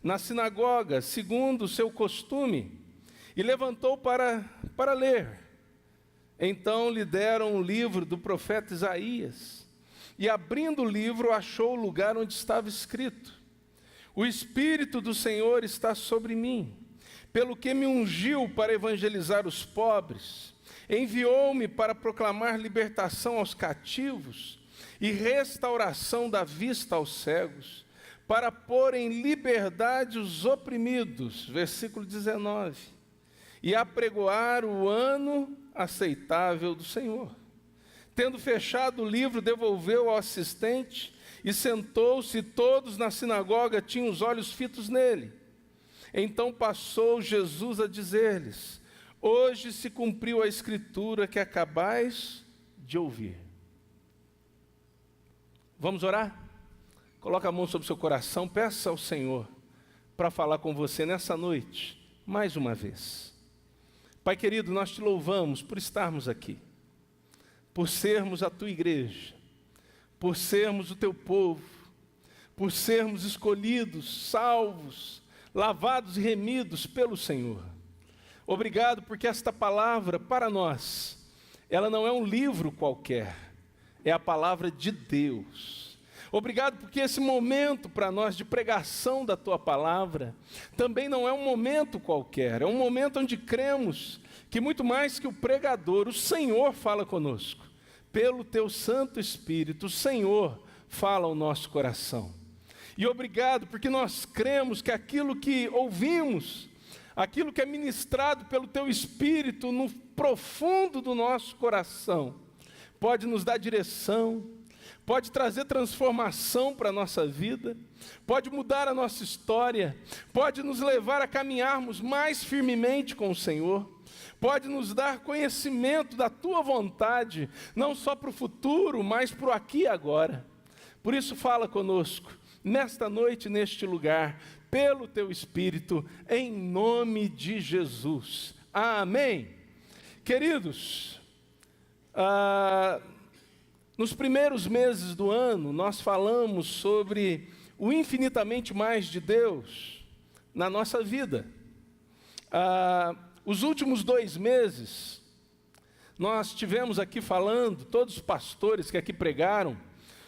na sinagoga, segundo o seu costume, e levantou para ler. Então lhe deram um livro do profeta Isaías, e abrindo o livro, achou o lugar onde estava escrito: O Espírito do Senhor está sobre mim, pelo que me ungiu para evangelizar os pobres, enviou-me para proclamar libertação aos cativos e restauração da vista aos cegos, para pôr em liberdade os oprimidos, versículo 19, e apregoar o ano aceitável do Senhor. Tendo fechado o livro, devolveu ao assistente e sentou-se, e todos na sinagoga tinham os olhos fitos nele. Então passou Jesus a dizer-lhes: Hoje se cumpriu a escritura que acabais de ouvir. Vamos orar? Coloca a mão sobre o seu coração, peça ao Senhor para falar com você nessa noite, mais uma vez. Pai querido, nós te louvamos por estarmos aqui, por sermos a tua igreja, por sermos o teu povo, por sermos escolhidos, salvos, lavados e remidos pelo Senhor. Obrigado porque esta palavra para nós, ela não é um livro qualquer, é a palavra de Deus. Obrigado porque esse momento para nós de pregação da tua palavra também não é um momento qualquer, é um momento onde cremos que muito mais que o pregador, o Senhor fala conosco. Pelo teu Santo Espírito, o Senhor fala ao nosso coração. E obrigado porque nós cremos que aquilo que ouvimos, aquilo que é ministrado pelo teu Espírito no profundo do nosso coração, pode nos dar direção, pode trazer transformação para a nossa vida, pode mudar a nossa história, pode nos levar a caminharmos mais firmemente com o Senhor, pode nos dar conhecimento da Tua vontade, não só para o futuro, mas para o aqui e agora. Por isso fala conosco, nesta noite, neste lugar, pelo Teu Espírito, em nome de Jesus. Amém. Queridos, nos primeiros meses do ano, nós falamos sobre o infinitamente mais de Deus na nossa vida. Os últimos 2 meses, nós tivemos aqui falando, todos os pastores que aqui pregaram,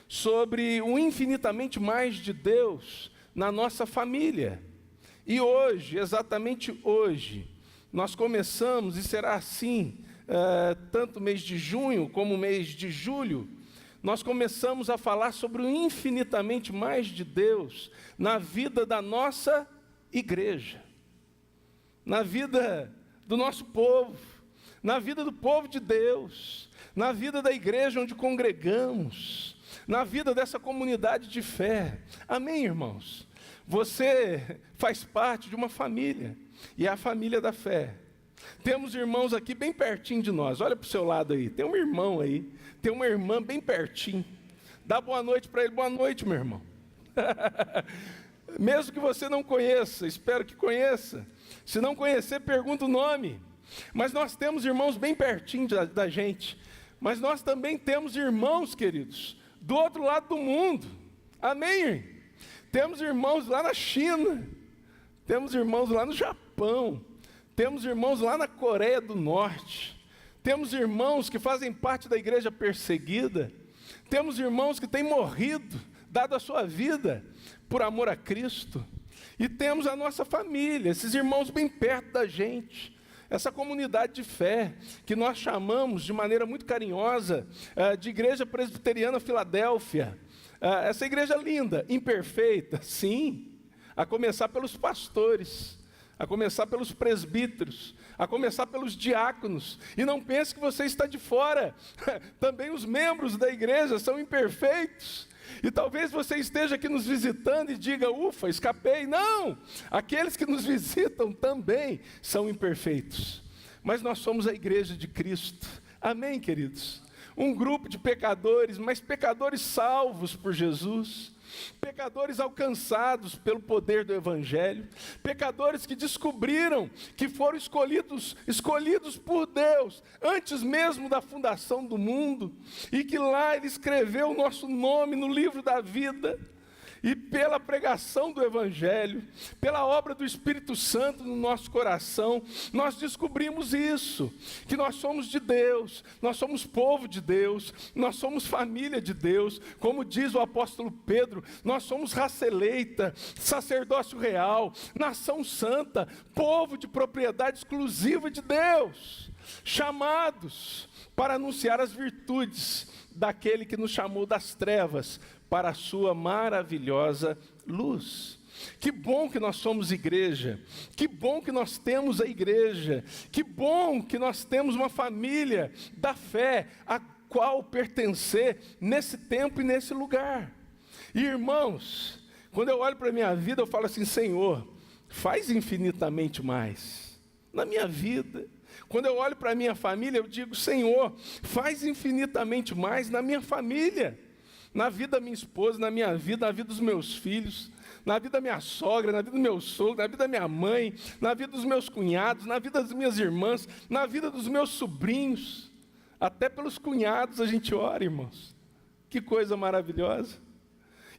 sobre o infinitamente mais de Deus na nossa família. E hoje, exatamente hoje, nós começamos, e será assim, tanto mês de junho como mês de julho, nós começamos a falar sobre o infinitamente mais de Deus na vida da nossa igreja, na vida do nosso povo, na vida do povo de Deus, na vida da igreja onde congregamos, na vida dessa comunidade de fé. Amém, irmãos? Você faz parte de uma família, e é a família da fé. Temos irmãos aqui bem pertinho de nós. Olha para o seu lado aí, tem um irmão aí, tem uma irmã bem pertinho. Dá boa noite para ele. Boa noite, meu irmão. Mesmo que você não conheça, espero que conheça. Se não conhecer, pergunta o nome. Mas nós temos irmãos bem pertinho da gente. Mas nós também temos irmãos, queridos, do outro lado do mundo. Amém? Temos irmãos lá na China. Temos irmãos lá no Japão. Temos irmãos lá na Coreia do Norte. Temos irmãos que fazem parte da igreja perseguida. Temos irmãos que têm morrido, dado a sua vida por amor a Cristo. E temos a nossa família, esses irmãos bem perto da gente. Essa comunidade de fé, que nós chamamos de maneira muito carinhosa de Igreja Presbiteriana Filadélfia. Essa igreja linda, imperfeita, sim, a começar pelos pastores, a começar pelos presbíteros, a começar pelos diáconos. E não pense que você está de fora. Também os membros da igreja são imperfeitos. E talvez você esteja aqui nos visitando e diga, ufa, escapei. Não! Aqueles que nos visitam também são imperfeitos. Mas nós somos a igreja de Cristo. Amém, queridos? Um grupo de pecadores, mas pecadores salvos por Jesus. Pecadores alcançados pelo poder do Evangelho, pecadores que descobriram que foram escolhidos por Deus, antes mesmo da fundação do mundo, e que lá Ele escreveu o nosso nome no livro da vida, e pela pregação do Evangelho, pela obra do Espírito Santo no nosso coração, nós descobrimos isso, que nós somos de Deus, nós somos povo de Deus, nós somos família de Deus, como diz o apóstolo Pedro, nós somos raça eleita, sacerdócio real, nação santa, povo de propriedade exclusiva de Deus, chamados para anunciar as virtudes daquele que nos chamou das trevas para a sua maravilhosa luz. Que bom que nós somos igreja, que bom que nós temos a igreja, que bom que nós temos uma família da fé, a qual pertencer nesse tempo e nesse lugar. E irmãos, quando eu olho para a minha vida, eu falo assim, Senhor, faz infinitamente mais na minha vida. Quando eu olho para a minha família, eu digo, Senhor, faz infinitamente mais na minha família, na vida da minha esposa, na minha vida, na vida dos meus filhos, na vida da minha sogra, na vida do meu sogro, na vida da minha mãe, na vida dos meus cunhados, na vida das minhas irmãs, na vida dos meus sobrinhos. Até pelos cunhados a gente ora, irmãos. Que coisa maravilhosa.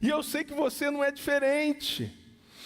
E eu sei que você não é diferente.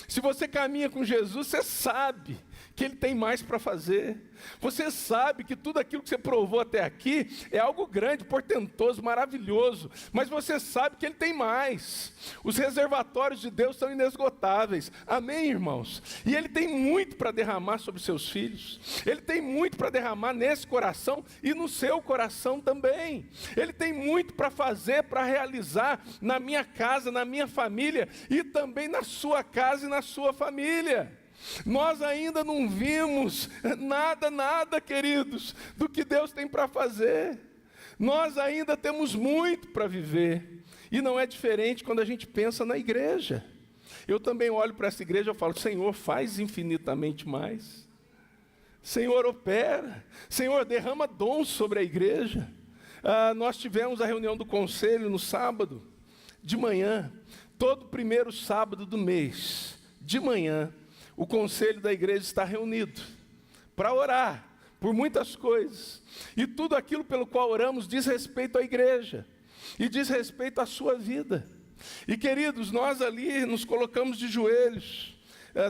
Se você caminha com Jesus, você sabe que Ele tem mais para fazer. Você sabe que tudo aquilo que você provou até aqui é algo grande, portentoso, maravilhoso. Mas você sabe que Ele tem mais. Os reservatórios de Deus são inesgotáveis. Amém, irmãos? E Ele tem muito para derramar sobre seus filhos. Ele tem muito para derramar nesse coração e no seu coração também. Ele tem muito para fazer, para realizar na minha casa, na minha família e também na sua casa e na sua família. Nós ainda não vimos nada, queridos, do que Deus tem para fazer. Nós ainda temos muito para viver. E não é diferente quando a gente pensa na igreja. Eu também olho para essa igreja e falo, Senhor, faz infinitamente mais. Senhor, opera. Senhor, derrama dons sobre a igreja. Nós tivemos a reunião do conselho no sábado, de manhã. Todo primeiro sábado do mês, de manhã, o conselho da igreja está reunido para orar por muitas coisas. E tudo aquilo pelo qual oramos diz respeito à igreja e diz respeito à sua vida. E queridos, nós ali nos colocamos de joelhos,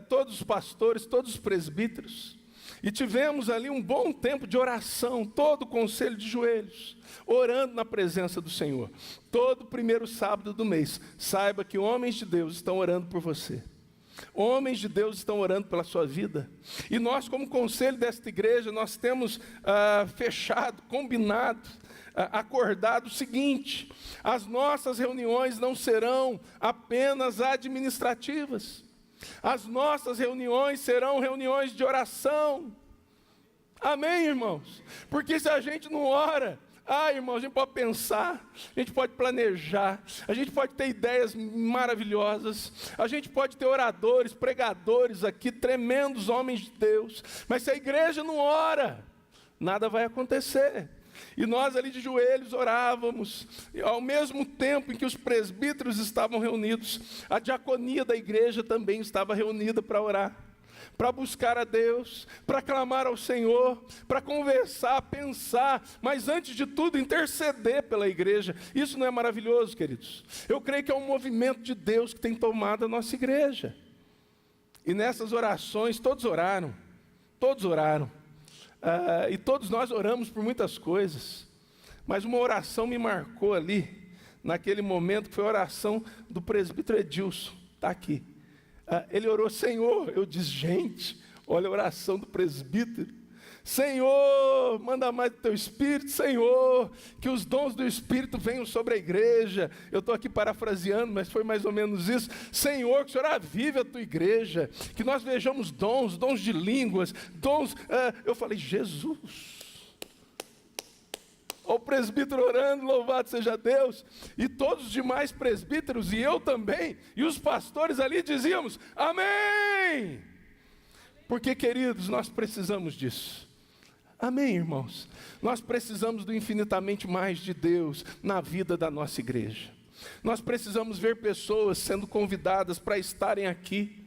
todos os pastores, todos os presbíteros, e tivemos ali um bom tempo de oração, todo o conselho de joelhos, orando na presença do Senhor. Todo primeiro sábado do mês, saiba que homens de Deus estão orando por você. Homens de Deus estão orando pela sua vida. E nós, como conselho desta igreja, nós temos fechado, combinado, acordado o seguinte: as nossas reuniões não serão apenas administrativas. As nossas reuniões serão reuniões de oração. Amém, irmãos? Porque se a gente não ora, irmãos, a gente pode pensar, a gente pode planejar, a gente pode ter ideias maravilhosas, a gente pode ter oradores, pregadores aqui, tremendos homens de Deus, mas se a igreja não ora, nada vai acontecer. E nós ali de joelhos orávamos, e ao mesmo tempo em que os presbíteros estavam reunidos, a diaconia da igreja também estava reunida para orar, para buscar a Deus, para clamar ao Senhor, para conversar, pensar, mas antes de tudo interceder pela igreja. Isso não é maravilhoso, queridos? Eu creio que é um movimento de Deus que tem tomado a nossa igreja. E nessas orações, todos oraram, e todos nós oramos por muitas coisas, mas uma oração me marcou ali, naquele momento, que foi a oração do presbítero Edilson, está aqui. Ele orou, Senhor, eu disse, gente, olha a oração do presbítero, Senhor, manda mais do teu Espírito, Senhor, que os dons do Espírito venham sobre a igreja. Eu estou aqui parafraseando, mas foi mais ou menos isso. Senhor, que o Senhor avive a tua igreja, que nós vejamos dons de línguas, dons. Eu falei, Jesus. O presbítero orando, louvado seja Deus, e todos os demais presbíteros, e eu também, e os pastores ali dizíamos, amém! Porque, queridos, nós precisamos disso. Amém, irmãos? Nós precisamos do infinitamente mais de Deus na vida da nossa igreja. Nós precisamos ver pessoas sendo convidadas para estarem aqui,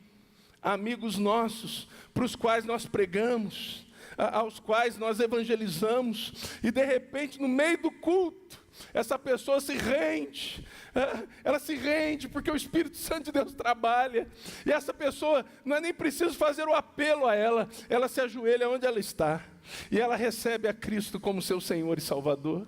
amigos nossos, para os quais nós pregamos, aos quais nós evangelizamos, e de repente, no meio do culto, essa pessoa se rende, ela se rende porque o Espírito Santo de Deus trabalha, e essa pessoa, não é nem preciso fazer o apelo a ela se ajoelha onde ela está, e ela recebe a Cristo como seu Senhor e Salvador.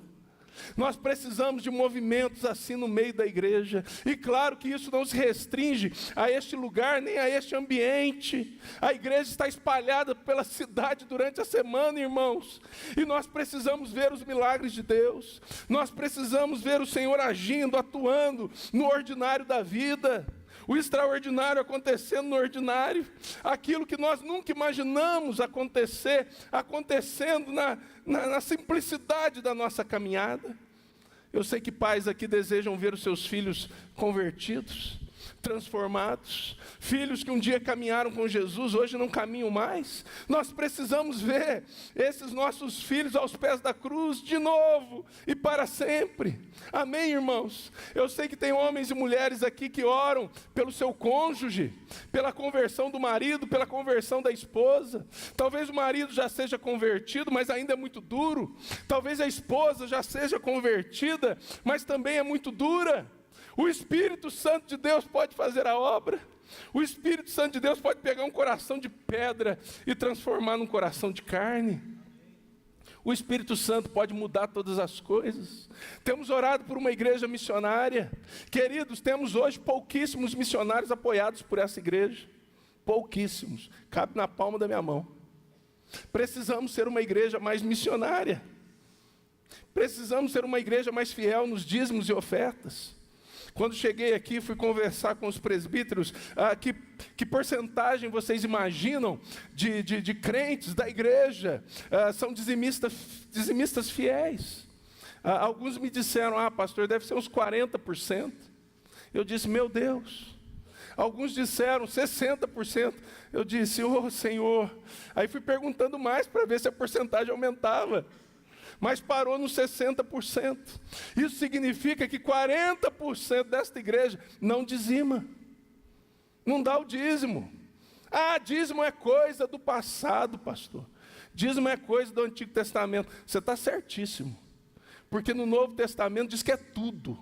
Nós precisamos de movimentos assim no meio da igreja, e claro que isso não se restringe a este lugar, nem a este ambiente. A igreja está espalhada pela cidade durante a semana, irmãos, e nós precisamos ver os milagres de Deus, nós precisamos ver o Senhor agindo, atuando no ordinário da vida, o extraordinário acontecendo no ordinário, aquilo que nós nunca imaginamos acontecer, acontecendo na simplicidade da nossa caminhada. Eu sei que pais aqui desejam ver os seus filhos convertidos, transformados, filhos que um dia caminharam com Jesus, hoje não caminham mais. Nós precisamos ver esses nossos filhos aos pés da cruz de novo e para sempre. Amém, irmãos? Eu sei que tem homens e mulheres aqui que oram pelo seu cônjuge, pela conversão do marido, pela conversão da esposa. Talvez o marido já seja convertido, mas ainda é muito duro. Talvez a esposa já seja convertida, mas também é muito dura. O Espírito Santo de Deus pode fazer a obra. O Espírito Santo de Deus pode pegar um coração de pedra e transformar num coração de carne. O Espírito Santo pode mudar todas as coisas. Temos orado por uma igreja missionária. Queridos, temos hoje pouquíssimos missionários apoiados por essa igreja. Pouquíssimos. Cabe na palma da minha mão. Precisamos ser uma igreja mais missionária. Precisamos ser uma igreja mais fiel nos dízimos e ofertas. Quando cheguei aqui, fui conversar com os presbíteros, que porcentagem vocês imaginam de crentes da igreja são dizimistas fiéis? Alguns me disseram, pastor, deve ser uns 40%. Eu disse, meu Deus. Alguns disseram 60%. Eu disse, Senhor. Aí fui perguntando mais para ver se a porcentagem aumentava. Mas parou nos 60%. Isso significa que 40% desta igreja não dizima. Não dá o dízimo. Dízimo é coisa do passado, pastor. Dízimo é coisa do Antigo Testamento. Você está certíssimo. Porque no Novo Testamento diz que é tudo.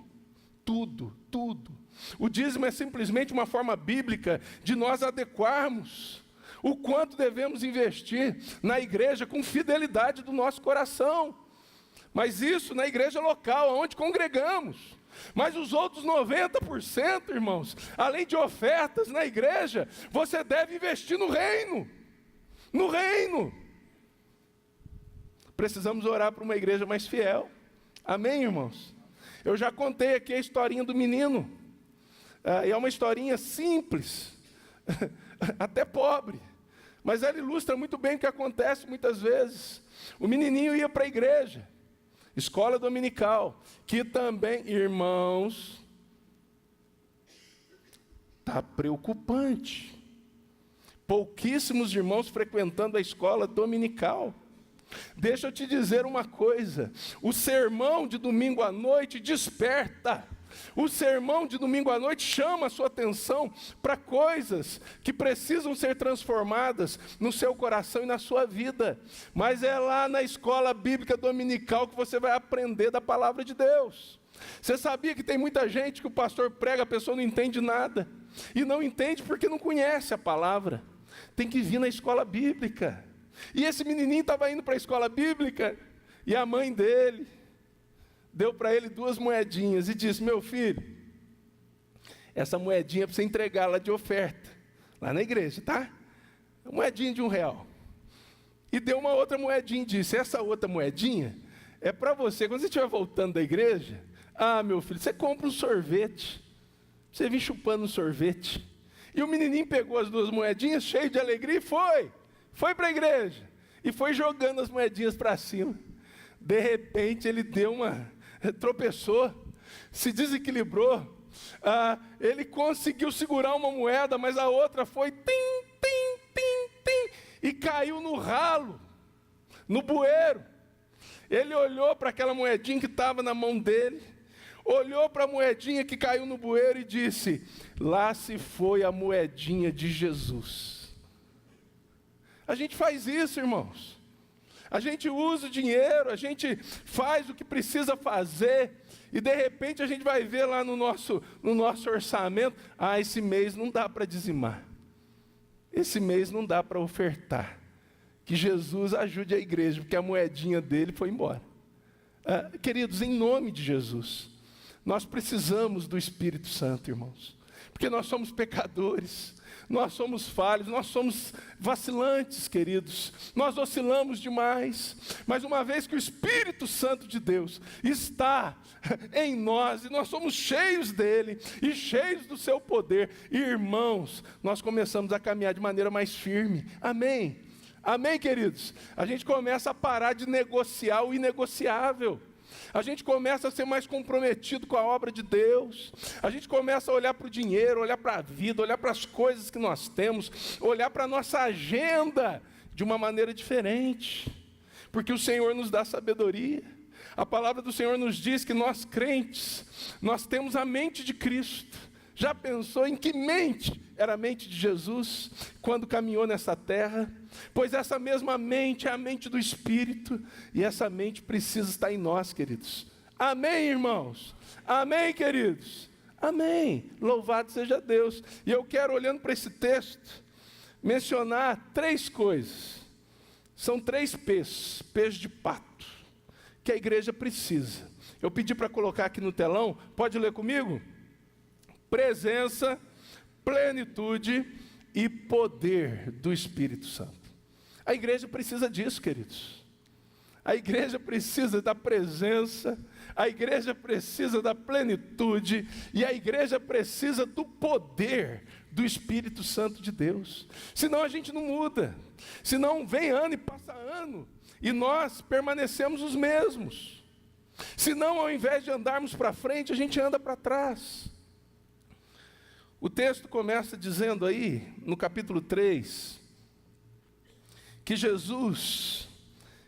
Tudo, tudo. O dízimo é simplesmente uma forma bíblica de nós adequarmos o quanto devemos investir na igreja com fidelidade do nosso coração. Mas isso na igreja local, onde congregamos. Mas os outros 90%, irmãos, além de ofertas na igreja, você deve investir no reino. No reino. Precisamos orar para uma igreja mais fiel. Amém, irmãos? Eu já contei aqui a historinha do menino. E é uma historinha simples, até pobre. Mas ela ilustra muito bem o que acontece muitas vezes. O menininho ia para a igreja, escola dominical, que também, irmãos, está preocupante. Pouquíssimos irmãos frequentando a escola dominical. Deixa eu te dizer uma coisa, o sermão de domingo à noite desperta. O sermão de domingo à noite chama a sua atenção para coisas que precisam ser transformadas no seu coração e na sua vida. Mas é lá na escola bíblica dominical que você vai aprender da palavra de Deus. Você sabia que tem muita gente que o pastor prega, a pessoa não entende nada. E não entende porque não conhece a palavra. Tem que vir na escola bíblica. E esse menininho estava indo para a escola bíblica e a mãe dele deu para ele 2 moedinhas e disse, meu filho, essa moedinha é para você entregar lá de oferta, lá na igreja, tá? Uma moedinha de R$1. E deu uma outra moedinha e disse, essa outra moedinha é para você, quando você estiver voltando da igreja, meu filho, você compra um sorvete, você vem chupando um sorvete. E o menininho pegou as 2 moedinhas, cheio de alegria, e foi para a igreja, e foi jogando as moedinhas para cima. De repente ele tropeçou, se desequilibrou, ele conseguiu segurar uma moeda, mas a outra foi tim, tim, tim, tim, e caiu no ralo, no bueiro. Ele olhou para aquela moedinha que estava na mão dele, olhou para a moedinha que caiu no bueiro e disse, lá se foi a moedinha de Jesus. A gente faz isso, irmãos. A gente usa o dinheiro, a gente faz o que precisa fazer, e de repente a gente vai ver lá no nosso orçamento, esse mês não dá para dizimar. Esse mês não dá para ofertar. Que Jesus ajude a igreja, porque a moedinha dele foi embora. Queridos, em nome de Jesus, nós precisamos do Espírito Santo, irmãos. Porque nós somos pecadores. Nós somos falhos, nós somos vacilantes, queridos. Nós oscilamos demais. Mas uma vez que o Espírito Santo de Deus está em nós, e nós somos cheios dele, e cheios do seu poder, irmãos, nós começamos a caminhar de maneira mais firme. Amém? Amém, queridos? A gente começa a parar de negociar o inegociável. A gente começa a ser mais comprometido com a obra de Deus. A gente começa a olhar para o dinheiro, olhar para a vida, olhar para as coisas que nós temos, olhar para a nossa agenda de uma maneira diferente. Porque o Senhor nos dá sabedoria. A palavra do Senhor nos diz que nós crentes, nós temos a mente de Cristo. Já pensou em que mente era a mente de Jesus quando caminhou nessa terra? Pois essa mesma mente é a mente do Espírito, e essa mente precisa estar em nós, queridos. Amém, irmãos? Amém, queridos? Amém. Louvado seja Deus. E eu quero, olhando para esse texto, mencionar 3 coisas. São 3 P's de pato, que a igreja precisa. Eu pedi para colocar aqui no telão, pode ler comigo? Presença, plenitude e poder do Espírito Santo. A igreja precisa disso, queridos. A igreja precisa da presença, a igreja precisa da plenitude, e a igreja precisa do poder do Espírito Santo de Deus. Senão a gente não muda. Senão vem ano e passa ano, e nós permanecemos os mesmos. Senão, ao invés de andarmos para frente, a gente anda para trás. O texto começa dizendo aí, no capítulo 3, que Jesus,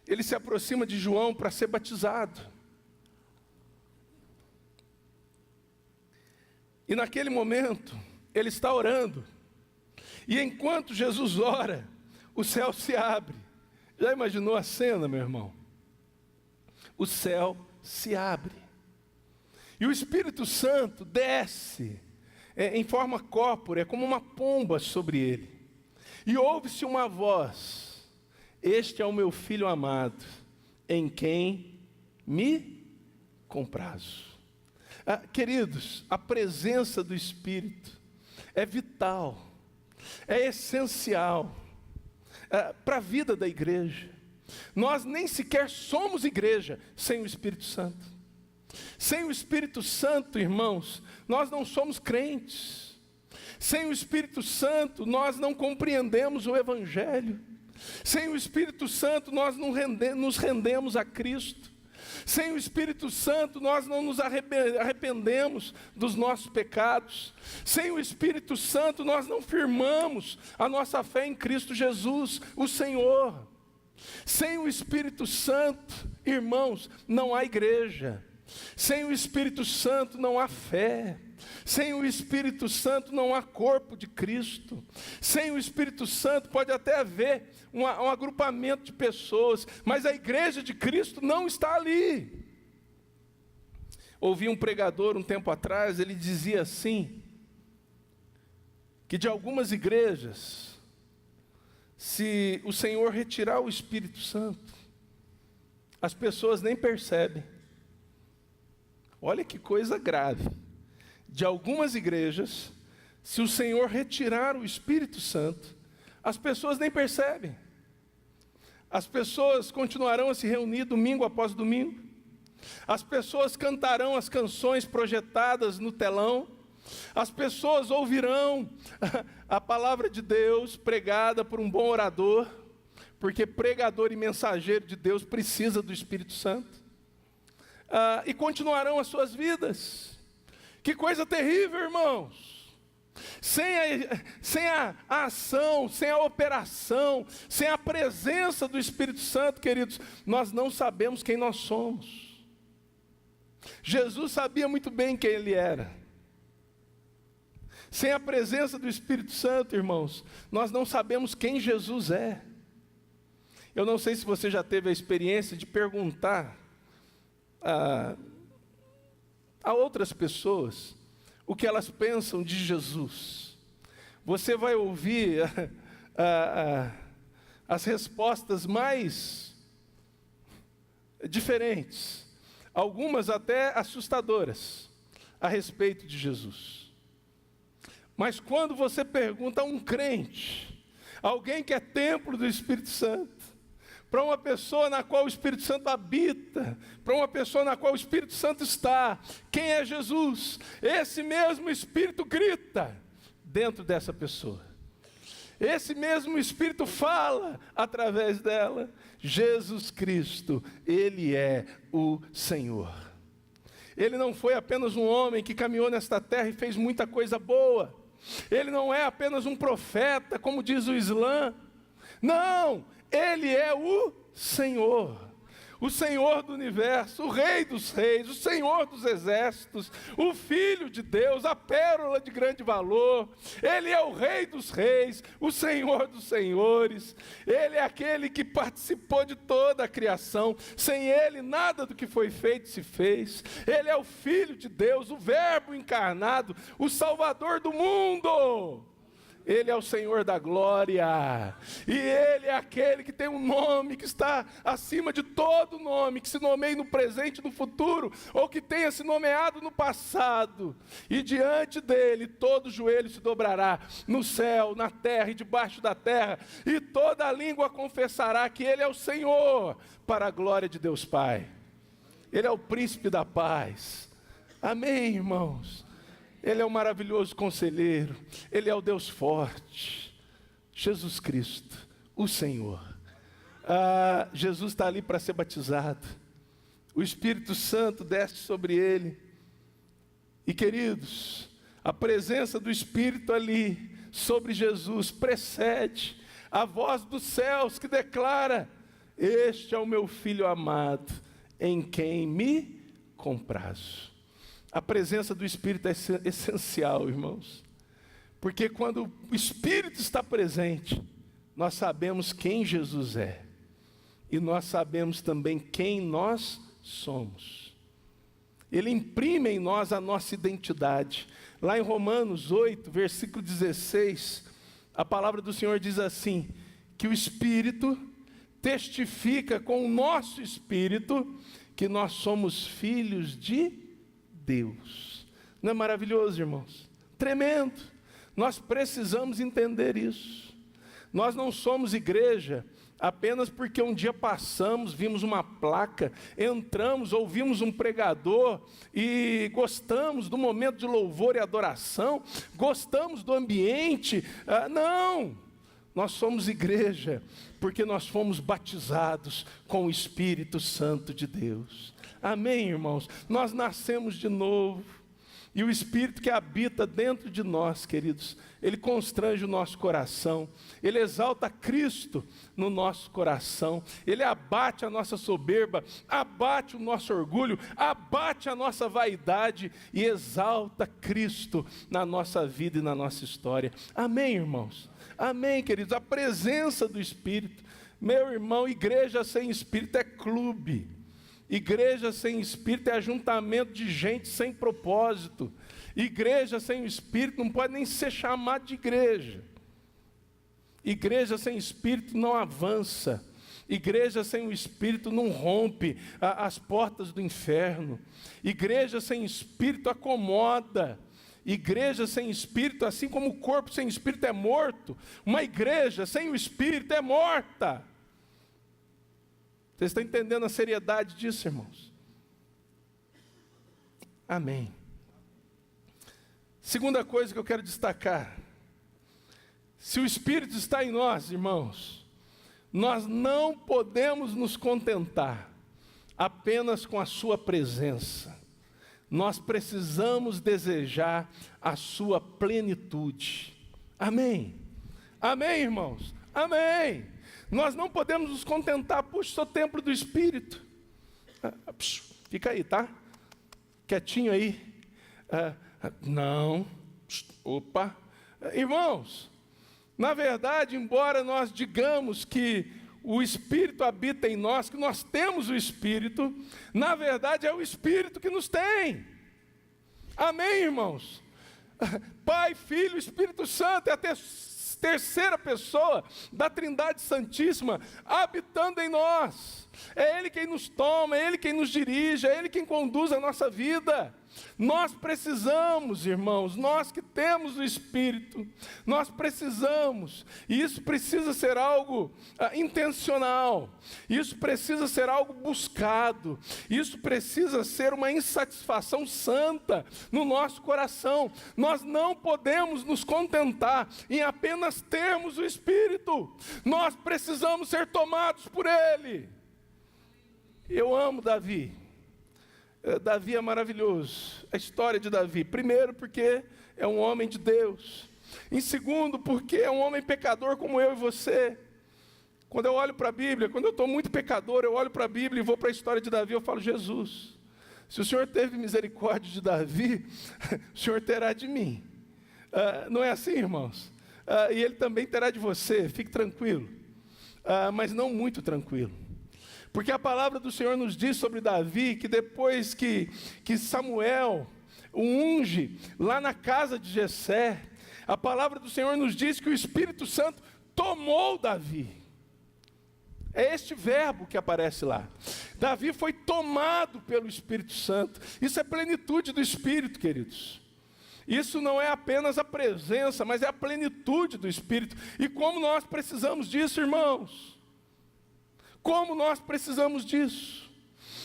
ele se aproxima de João para ser batizado. E naquele momento, ele está orando. E enquanto Jesus ora, o céu se abre. Já imaginou a cena, meu irmão? O céu se abre. E o Espírito Santo desce em forma corpórea, como uma pomba sobre ele. E ouve-se uma voz: este é o meu filho amado, em quem me comprazo. Queridos, a presença do Espírito é vital, é essencial para a vida da igreja. Nós nem sequer somos igreja sem o Espírito Santo. Sem o Espírito Santo, irmãos, nós não somos crentes. Sem o Espírito Santo, nós não compreendemos o Evangelho. Sem o Espírito Santo, nós não nos rendemos a Cristo. Sem o Espírito Santo, nós não nos arrependemos dos nossos pecados. Sem o Espírito Santo, nós não firmamos a nossa fé em Cristo Jesus, o Senhor. Sem o Espírito Santo, irmãos, não há igreja. Sem o Espírito Santo não há fé. Sem o Espírito Santo não há corpo de Cristo. Sem o Espírito Santo pode até haver um agrupamento de pessoas, mas a igreja de Cristo não está ali. Ouvi um pregador um tempo atrás, ele dizia assim, que de algumas igrejas, se o Senhor retirar o Espírito Santo, as pessoas nem percebem. Olha que coisa grave. De algumas igrejas, se o Senhor retirar o Espírito Santo, as pessoas nem percebem. As pessoas continuarão a se reunir domingo após domingo. As pessoas cantarão as canções projetadas no telão. As pessoas ouvirão a palavra de Deus pregada por um bom orador, porque pregador e mensageiro de Deus precisa do Espírito Santo. E continuarão as suas vidas. Que coisa terrível, irmãos. Sem a ação, sem a operação, sem a presença do Espírito Santo, queridos, nós não sabemos quem nós somos. Jesus sabia muito bem quem ele era. Sem a presença do Espírito Santo, irmãos, nós não sabemos quem Jesus é. Eu não sei se você já teve a experiência de perguntar a outras pessoas o que elas pensam de Jesus. Você vai ouvir as respostas mais diferentes, algumas até assustadoras, a respeito de Jesus. Mas quando você pergunta a um crente, alguém que é templo do Espírito Santo, para uma pessoa na qual o Espírito Santo habita, para uma pessoa na qual o Espírito Santo está, quem é Jesus? Esse mesmo Espírito grita dentro dessa pessoa. Esse mesmo Espírito fala através dela. Jesus Cristo, Ele é o Senhor. Ele não foi apenas um homem que caminhou nesta terra e fez muita coisa boa. Ele não é apenas um profeta, como diz o Islã. Não! Ele é o Senhor do universo, o Rei dos reis, o Senhor dos exércitos, o Filho de Deus, a pérola de grande valor. Ele é o Rei dos reis, o Senhor dos senhores. Ele é aquele que participou de toda a criação. Sem Ele, nada do que foi feito se fez. Ele é o Filho de Deus, o Verbo encarnado, o Salvador do mundo. Ele é o Senhor da glória, e Ele é aquele que tem um nome que está acima de todo nome, que se nomeie no presente e no futuro, ou que tenha se nomeado no passado, e diante dEle todo joelho se dobrará, no céu, na terra e debaixo da terra, e toda língua confessará que Ele é o Senhor, para a glória de Deus Pai. Ele é o príncipe da paz. Amém, irmãos? Ele é o maravilhoso conselheiro, Ele é o Deus forte, Jesus Cristo, o Senhor. Jesus está ali para ser batizado. o Espírito Santo desce sobre ele. E queridos, a presença do Espírito ali sobre Jesus precede a voz dos céus que declara: este é o meu Filho amado, em quem me comprazo. A presença do Espírito é essencial, irmãos, porque quando o Espírito está presente, nós sabemos quem Jesus é, e nós sabemos também quem nós somos. Ele imprime em nós a nossa identidade. Lá em Romanos 8, versículo 16, a palavra do Senhor diz assim, que o Espírito testifica com o nosso espírito que nós somos filhos de Deus. Não é maravilhoso, irmãos? Tremendo. Nós precisamos entender isso. Nós não somos igreja apenas porque um dia passamos, vimos uma placa, entramos, ouvimos um pregador e gostamos do momento de louvor e adoração, gostamos do ambiente. Não! Nós somos igreja porque nós fomos batizados com o Espírito Santo de Deus. Amém, irmãos? Nós nascemos de novo. E o Espírito que habita dentro de nós, queridos, ele constrange o nosso coração, ele exalta Cristo no nosso coração, ele abate a nossa soberba, abate o nosso orgulho, abate a nossa vaidade e exalta Cristo na nossa vida e na nossa história. Amém, irmãos? Amém, queridos? A presença do Espírito. Meu irmão, igreja sem Espírito é clube. Igreja sem Espírito é ajuntamento de gente sem propósito. Igreja sem o Espírito não pode nem ser chamada de igreja. Igreja sem Espírito não avança. Igreja sem o Espírito não rompe as portas do inferno. Igreja sem Espírito acomoda. Igreja sem Espírito, assim como o corpo sem Espírito é morto, uma igreja sem o Espírito é morta. Vocês estão entendendo a seriedade disso, irmãos? Amém. Segunda coisa que eu quero destacar. Se o Espírito está em nós, irmãos, nós não podemos nos contentar apenas com a sua presença. Nós precisamos desejar a sua plenitude. Amém. Amém, irmãos? Amém. Nós não podemos nos contentar, puxa, sou templo do Espírito. Fica aí, tá? Quietinho aí. Não. Opa. Irmãos, na verdade, embora nós digamos que o Espírito habita em nós, que nós temos o Espírito, na verdade é o Espírito que nos tem. Amém, irmãos? Pai, Filho, Espírito Santo é a terceira pessoa da Trindade Santíssima habitando em nós. É Ele quem nos toma, é Ele quem nos dirige, é Ele quem conduz a nossa vida. Nós precisamos, irmãos, nós que temos o Espírito, nós precisamos, e isso precisa ser algo intencional, isso precisa ser algo buscado, isso precisa ser uma insatisfação santa no nosso coração. Nós não podemos nos contentar em apenas termos o Espírito, nós precisamos ser tomados por Ele. Eu amo Davi. Davi é maravilhoso, a história de Davi. Primeiro, porque é um homem de Deus. Em segundo, porque é um homem pecador como eu e você. Quando eu olho para a Bíblia, quando eu estou muito pecador, eu olho para a Bíblia e vou para a história de Davi, eu falo, Jesus, se o Senhor teve misericórdia de Davi, o Senhor terá de mim. Não é assim, irmãos? E Ele também terá de você, fique tranquilo. Mas não muito tranquilo. Porque a palavra do Senhor nos diz sobre Davi, que depois que Samuel o unge lá na casa de Jessé, a palavra do Senhor nos diz que o Espírito Santo tomou Davi. É este verbo que aparece lá. Davi foi tomado pelo Espírito Santo. Isso é plenitude do Espírito, queridos. Isso não é apenas a presença, mas é a plenitude do Espírito. E como nós precisamos disso, irmãos? Como nós precisamos disso?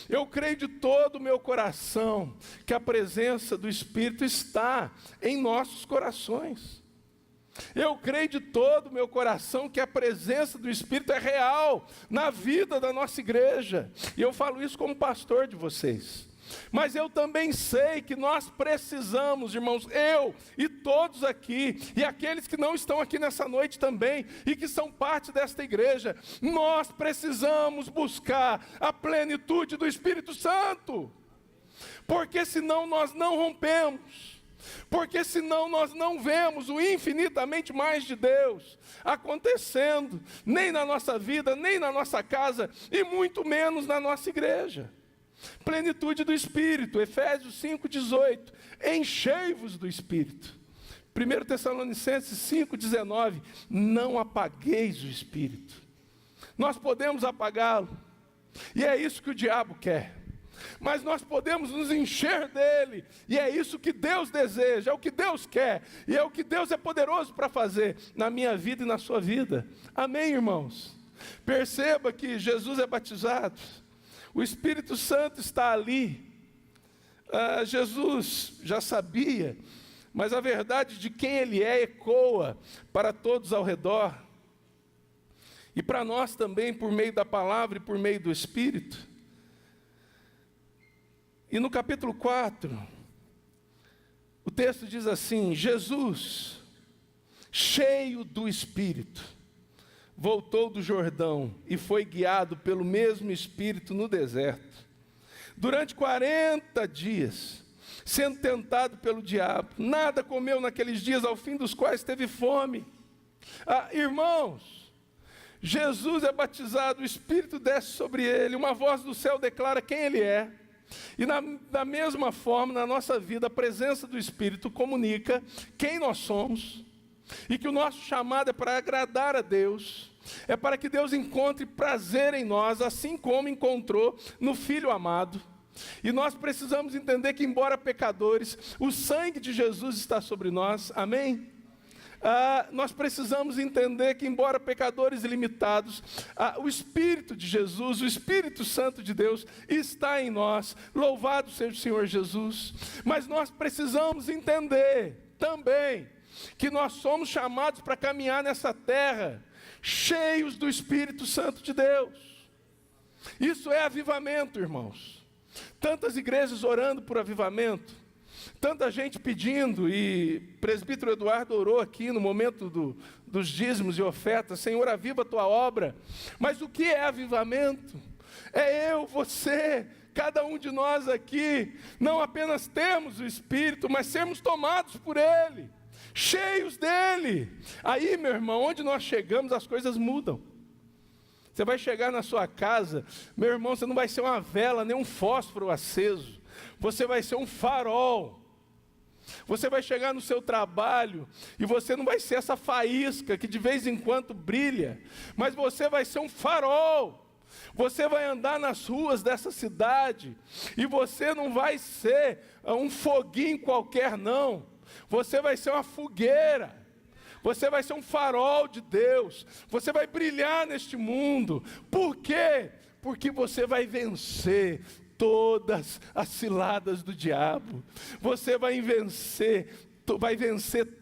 Eu creio de todo o meu coração que a presença do Espírito está em nossos corações. Eu creio de todo o meu coração que a presença do Espírito é real na vida da nossa igreja. E eu falo isso como pastor de vocês. Mas eu também sei que nós precisamos, irmãos, eu e todos aqui, e aqueles que não estão aqui nessa noite também, e que são parte desta igreja, nós precisamos buscar a plenitude do Espírito Santo. Porque senão nós não rompemos. Porque senão nós não vemos o infinitamente mais de Deus acontecendo, nem na nossa vida, nem na nossa casa, e muito menos na nossa igreja. Plenitude do Espírito, Efésios 5,18, enchei-vos do Espírito. 1 Tessalonicenses 5,19, não apagueis o Espírito. Nós podemos apagá-lo, e é isso que o diabo quer. Mas nós podemos nos encher dele, e é isso que Deus deseja, é o que Deus quer, e é o que Deus é poderoso para fazer na minha vida e na sua vida. Amém, irmãos? Perceba que Jesus é batizado, o Espírito Santo está ali. Jesus já sabia, mas a verdade de quem Ele é ecoa para todos ao redor, e para nós também, por meio da palavra e por meio do Espírito. E no capítulo 4, o texto diz assim: Jesus, cheio do Espírito, voltou do Jordão e foi guiado pelo mesmo Espírito no deserto, durante 40 dias, sendo tentado pelo diabo. Nada comeu naqueles dias, ao fim dos quais teve fome. Irmãos, Jesus é batizado, o Espírito desce sobre ele, uma voz do céu declara quem ele é. E da mesma forma, na nossa vida, a presença do Espírito comunica quem nós somos, e que o nosso chamado é para agradar a Deus, é para que Deus encontre prazer em nós, assim como encontrou no Filho amado. E nós precisamos entender que, embora pecadores, o sangue de Jesus está sobre nós, amém? Nós precisamos entender que, embora pecadores ilimitados, o Espírito de Jesus, o Espírito Santo de Deus está em nós. Louvado seja o Senhor Jesus. Mas nós precisamos entender também que nós somos chamados para caminhar nessa terra cheios do Espírito Santo de Deus. Isso é avivamento, irmãos. Tantas igrejas orando por avivamento, tanta gente pedindo, e presbítero Eduardo orou aqui no momento dos dízimos e ofertas: Senhor, aviva a tua obra. Mas o que é avivamento? É eu, você, cada um de nós aqui, não apenas termos o Espírito, mas sermos tomados por Ele, cheios dEle. Aí, meu irmão, onde nós chegamos, as coisas mudam. Você vai chegar na sua casa, meu irmão, você não vai ser uma vela, nem um fósforo aceso, você vai ser um farol. Você vai chegar no seu trabalho e você não vai ser essa faísca que de vez em quando brilha, mas você vai ser um farol. Você vai andar nas ruas dessa cidade e você não vai ser um foguinho qualquer, não. Você vai ser uma fogueira. Você vai ser um farol de Deus. Você vai brilhar neste mundo. Por quê? Porque você vai vencer todas as ciladas do diabo. Você vai vencer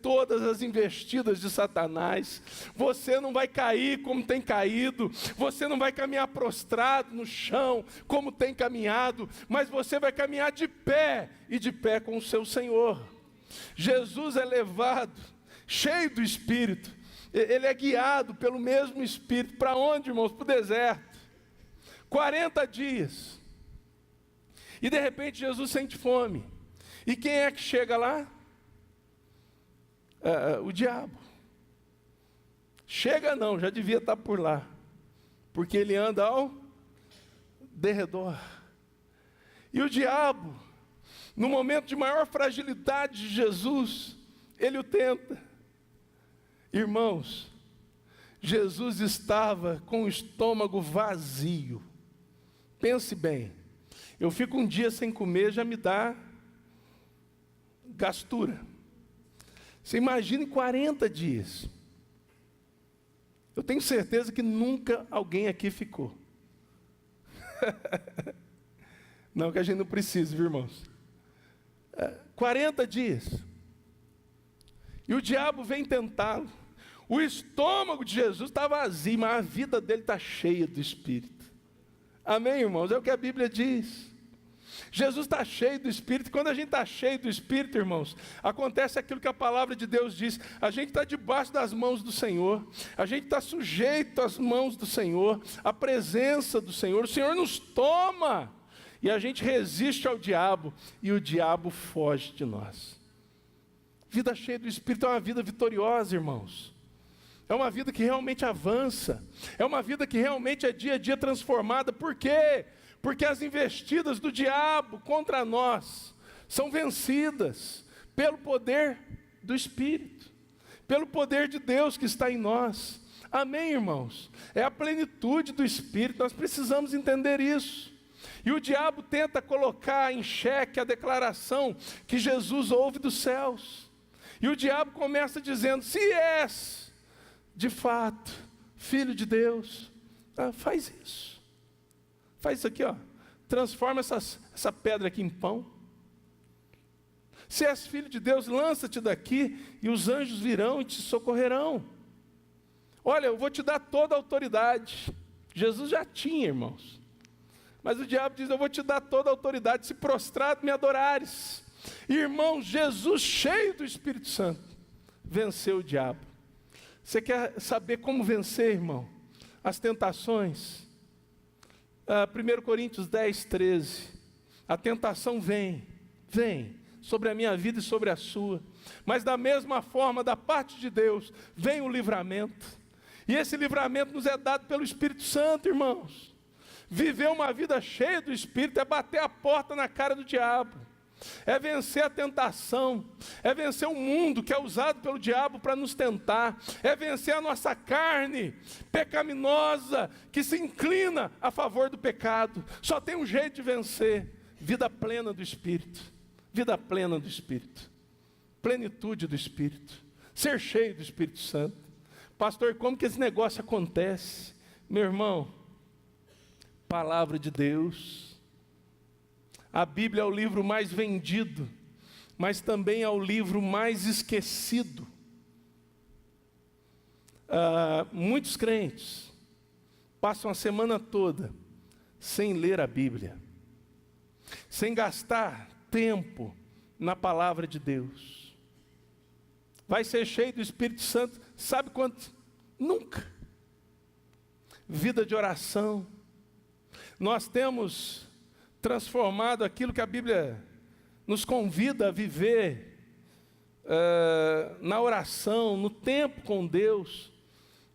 todas as investidas de Satanás. Você não vai cair como tem caído. Você não vai caminhar prostrado no chão como tem caminhado, mas você vai caminhar de pé, e de pé com o seu Senhor. Jesus é levado, cheio do Espírito. Ele é guiado pelo mesmo Espírito. Para onde, irmãos? Para o deserto. 40 dias. E de repente Jesus sente fome. E quem é que chega lá? O diabo. Chega não, já devia estar por lá. Porque ele anda ao derredor. E o diabo, no momento de maior fragilidade de Jesus, ele o tenta. Irmãos, Jesus estava com o estômago vazio. Pense bem, eu fico um dia sem comer, já me dá gastura. Você imagine 40 dias. Eu tenho certeza que nunca alguém aqui ficou. Não, que a gente não precisa, viu, irmãos? 40 dias. E o diabo vem tentá-lo. O estômago de Jesus está vazio, mas a vida dele está cheia do Espírito. Amém, irmãos? É o que a Bíblia diz. Jesus está cheio do Espírito. E quando a gente está cheio do Espírito, irmãos, acontece aquilo que a palavra de Deus diz. A gente está debaixo das mãos do Senhor. A gente está sujeito às mãos do Senhor, à presença do Senhor. O Senhor nos toma. E a gente resiste ao diabo. E o diabo foge de nós. Vida cheia do Espírito é uma vida vitoriosa, irmãos. É uma vida que realmente avança. É uma vida que realmente é dia a dia transformada. Por quê? Porque as investidas do diabo contra nós são vencidas pelo poder do Espírito, pelo poder de Deus que está em nós. Amém, irmãos? É a plenitude do Espírito, nós precisamos entender isso. E o diabo tenta colocar em xeque a declaração que Jesus ouve dos céus. E o diabo começa dizendo: se és de fato filho de Deus, faz isso. Faz isso aqui, ó. Transforma essa pedra aqui em pão. Se és filho de Deus, lança-te daqui e os anjos virão e te socorrerão. Olha, eu vou te dar toda a autoridade. Jesus já tinha, irmãos. Mas o diabo diz: eu vou te dar toda a autoridade se prostrado me adorares. Irmãos, Jesus, cheio do Espírito Santo, venceu o diabo. Você quer saber como vencer, irmão? As tentações. 1 Coríntios 10, 13. A tentação vem sobre a minha vida e sobre a sua. Mas da mesma forma, da parte de Deus, vem o livramento. E esse livramento nos é dado pelo Espírito Santo, irmãos. Viver uma vida cheia do Espírito é bater a porta na cara do diabo. É vencer a tentação, é vencer o mundo que é usado pelo diabo para nos tentar, é vencer a nossa carne pecaminosa que se inclina a favor do pecado. Só tem um jeito de vencer: vida plena do Espírito, vida plena do Espírito, plenitude do Espírito, ser cheio do Espírito Santo. Pastor, como que esse negócio acontece? Meu irmão, palavra de Deus. A Bíblia é o livro mais vendido, mas também é o livro mais esquecido. Muitos crentes passam a semana toda sem ler a Bíblia, sem gastar tempo na palavra de Deus. Vai ser cheio do Espírito Santo, sabe quanto? Nunca. Vida de oração. Nós temos transformado aquilo que a Bíblia nos convida a viver na oração, no tempo com Deus,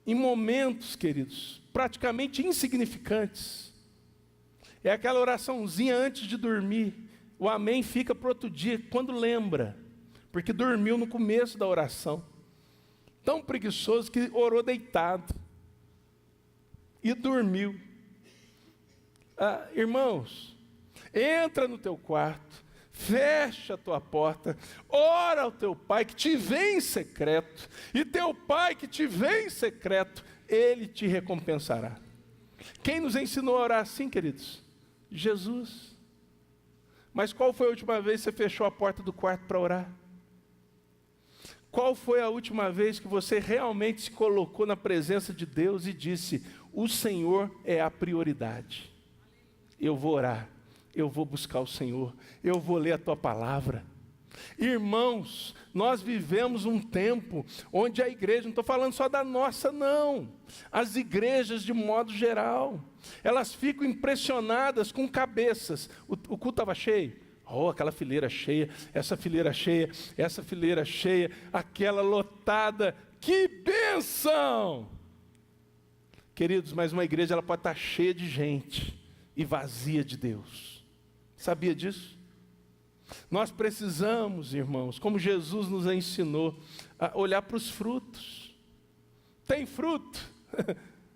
em momentos, queridos, praticamente insignificantes. É aquela oraçãozinha antes de dormir. O amém fica para outro dia, quando lembra, porque dormiu no começo da oração. Tão preguiçoso que orou deitado e dormiu. Irmãos, entra no teu quarto, fecha a tua porta, ora ao teu pai que te vê em secreto, e teu pai que te vê em secreto, ele te recompensará. Quem nos ensinou a orar assim, queridos? Jesus. Mas qual foi a última vez que você fechou a porta do quarto para orar? Qual foi a última vez que você realmente se colocou na presença de Deus e disse: o Senhor é a prioridade, eu vou orar, eu vou buscar o Senhor, eu vou ler a tua palavra. Irmãos, nós vivemos um tempo onde a igreja, não estou falando só da nossa não, as igrejas de modo geral, elas ficam impressionadas com cabeças. O culto estava cheio, aquela fileira cheia, essa fileira cheia, essa fileira cheia, aquela lotada, que bênção! Queridos, mas uma igreja ela pode estar cheia de gente e vazia de Deus. Sabia disso? Nós precisamos, irmãos, como Jesus nos ensinou, a olhar para os frutos. Tem fruto?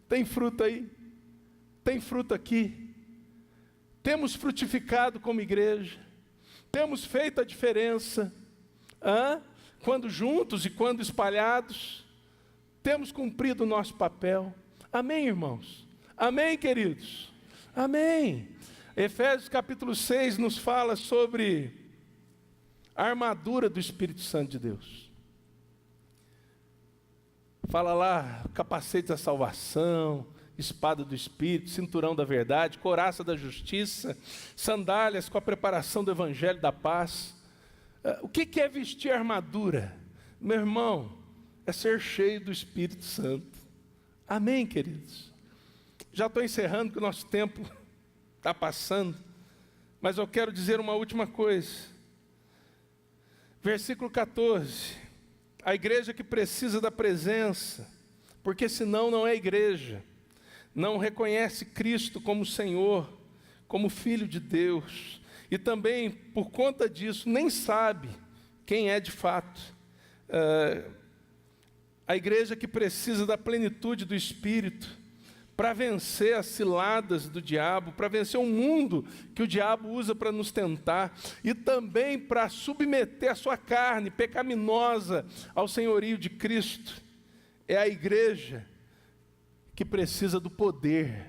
Tem fruto aí? Tem fruto aqui? Temos frutificado como igreja? Temos feito a diferença? Quando juntos e quando espalhados? Temos cumprido o nosso papel? Amém, irmãos? Amém, queridos? Amém. Efésios capítulo 6 nos fala sobre a armadura do Espírito Santo de Deus. Fala lá, capacete da salvação, espada do Espírito, cinturão da verdade, couraça da justiça, sandálias com a preparação do evangelho da paz. O que é vestir armadura? Meu irmão, é ser cheio do Espírito Santo. Amém, queridos? Já estou encerrando, que o nosso tempo está passando, mas eu quero dizer uma última coisa. Versículo 14, a igreja que precisa da presença, porque senão não é igreja, não reconhece Cristo como Senhor, como Filho de Deus, e também, por conta disso, nem sabe quem é de fato. A igreja que precisa da plenitude do Espírito, para vencer as ciladas do diabo, para vencer o mundo que o diabo usa para nos tentar, e também para submeter a sua carne pecaminosa ao senhorio de Cristo. É a igreja que precisa do poder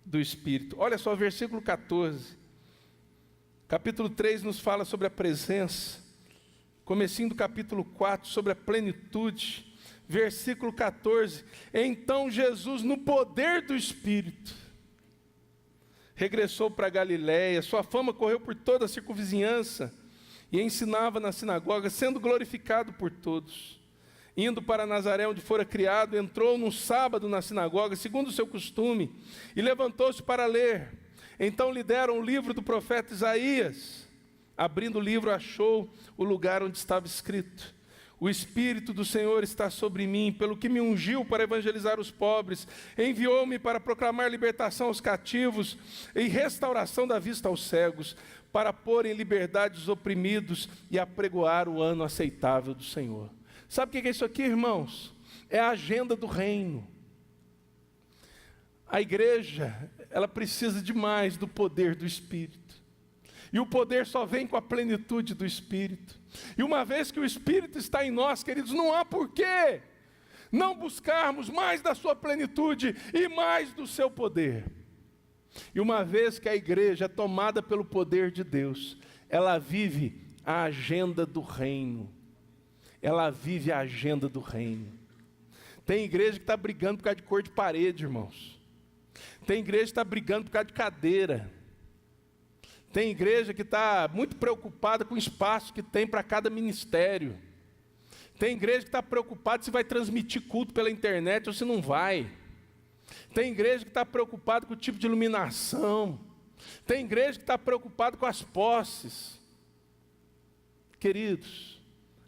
do Espírito. Olha só, versículo 14. Capítulo 3 nos fala sobre a presença. Comecinho do capítulo 4, sobre a plenitude. Versículo 14, então Jesus, no poder do Espírito, regressou para Galiléia, sua fama correu por toda a circunvizinhança, e ensinava na sinagoga, sendo glorificado por todos. Indo para Nazaré, onde fora criado, entrou num sábado na sinagoga, segundo o seu costume, e levantou-se para ler. Então lhe deram o livro do profeta Isaías. Abrindo o livro, achou o lugar onde estava escrito: o Espírito do Senhor está sobre mim, pelo que me ungiu para evangelizar os pobres, enviou-me para proclamar libertação aos cativos e restauração da vista aos cegos, para pôr em liberdade os oprimidos e apregoar o ano aceitável do Senhor. Sabe o que é isso aqui, irmãos? É a agenda do reino. A igreja, ela precisa demais do poder do Espírito. E o poder só vem com a plenitude do Espírito. E uma vez que o Espírito está em nós, queridos, não há porquê não buscarmos mais da sua plenitude e mais do seu poder. E uma vez que a igreja é tomada pelo poder de Deus, ela vive a agenda do reino. Ela vive a agenda do reino. Tem igreja que está brigando por causa de cor de parede, irmãos. Tem igreja que está brigando por causa de cadeira. Tem igreja que está muito preocupada com o espaço que tem para cada ministério. Tem igreja que está preocupada se vai transmitir culto pela internet ou se não vai. Tem igreja que está preocupada com o tipo de iluminação. Tem igreja que está preocupada com as posses. Queridos,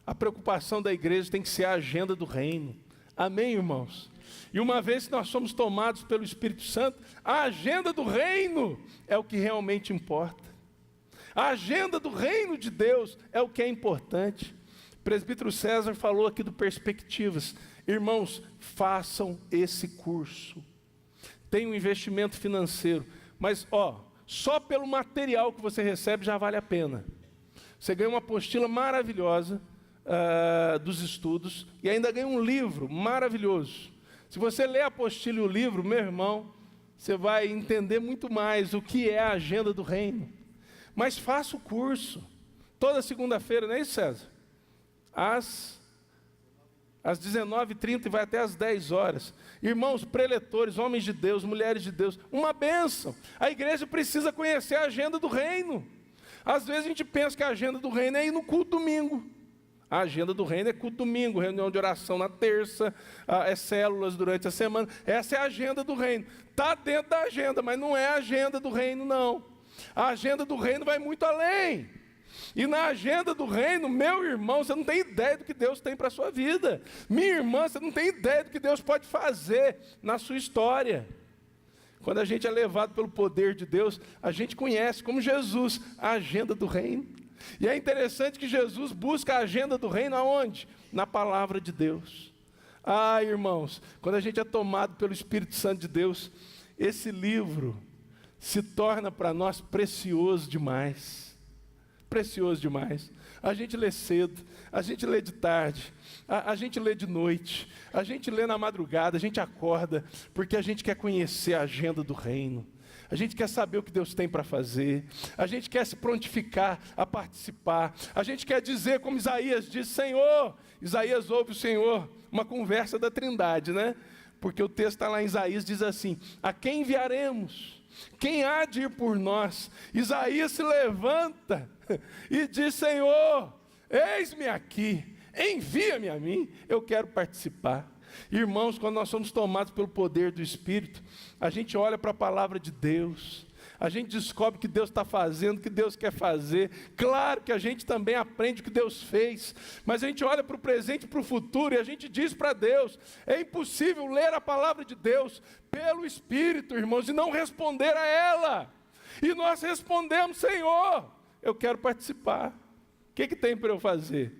a preocupação da igreja tem que ser a agenda do reino. Amém, irmãos? E uma vez que nós somos tomados pelo Espírito Santo, a agenda do reino é o que realmente importa. A agenda do reino de Deus é o que é importante. O presbítero César falou aqui do Perspectivas. Irmãos, façam esse curso. Tem um investimento financeiro, mas só pelo material que você recebe já vale a pena. Você ganha uma apostila maravilhosa dos estudos e ainda ganha um livro maravilhoso. Se você ler a apostila e o livro, meu irmão, você vai entender muito mais o que é a agenda do reino. Mas faça o curso, toda segunda-feira, não é isso, César? Às 19h30 e vai até às 10 horas. Irmãos, preletores, homens de Deus, mulheres de Deus, uma bênção. A igreja precisa conhecer a agenda do reino. Às vezes a gente pensa que a agenda do reino é ir no culto domingo. A agenda do reino é culto domingo, reunião de oração na terça, é células durante a semana. Essa é a agenda do reino. Está dentro da agenda, mas não é a agenda do reino, não. A agenda do reino vai muito além. E na agenda do reino, meu irmão, você não tem ideia do que Deus tem para a sua vida. Minha irmã, você não tem ideia do que Deus pode fazer na sua história. Quando a gente é levado pelo poder de Deus, a gente conhece, como Jesus, a agenda do reino. E é interessante que Jesus busca a agenda do reino aonde? Na palavra de Deus. Ah, irmãos, quando a gente é tomado pelo Espírito Santo de Deus, esse livro se torna para nós precioso demais. Precioso demais. A gente lê cedo, a gente lê de tarde, a gente lê de noite, a gente lê na madrugada, a gente acorda, porque a gente quer conhecer a agenda do reino. A gente quer saber o que Deus tem para fazer. A gente quer se prontificar a participar. A gente quer dizer como Isaías diz, Senhor. Isaías ouve o Senhor, uma conversa da Trindade, né? Porque o texto está lá em Isaías, diz assim, a quem enviaremos? Quem há de ir por nós? Isaías se levanta e diz, Senhor, eis-me aqui, envia-me a mim, eu quero participar. Irmãos, quando nós somos tomados pelo poder do Espírito, a gente olha para a palavra de Deus, a gente descobre o que Deus está fazendo, o que Deus quer fazer. Claro que a gente também aprende o que Deus fez, mas a gente olha para o presente e para o futuro e a gente diz para Deus, é impossível ler a palavra de Deus pelo Espírito, irmãos, e não responder a ela. E nós respondemos, Senhor, eu quero participar. O que tem para eu fazer?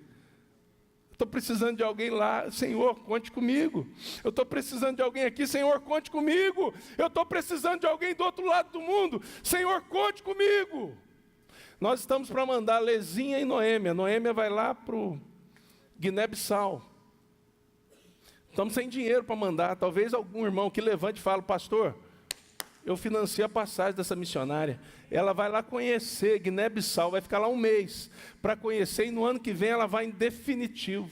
Estou precisando de alguém lá, Senhor, conte comigo. Eu estou precisando de alguém aqui, Senhor, conte comigo. Eu estou precisando de alguém do outro lado do mundo, Senhor, conte comigo. Nós estamos para mandar Lezinha e Noêmia. Noêmia vai lá para o Guiné-Bissau. Estamos sem dinheiro para mandar. Talvez algum irmão que levante e fale, pastor, eu financiei a passagem dessa missionária. Ela vai lá conhecer Guiné-Bissau, vai ficar lá um mês para conhecer, e no ano que vem ela vai em definitivo.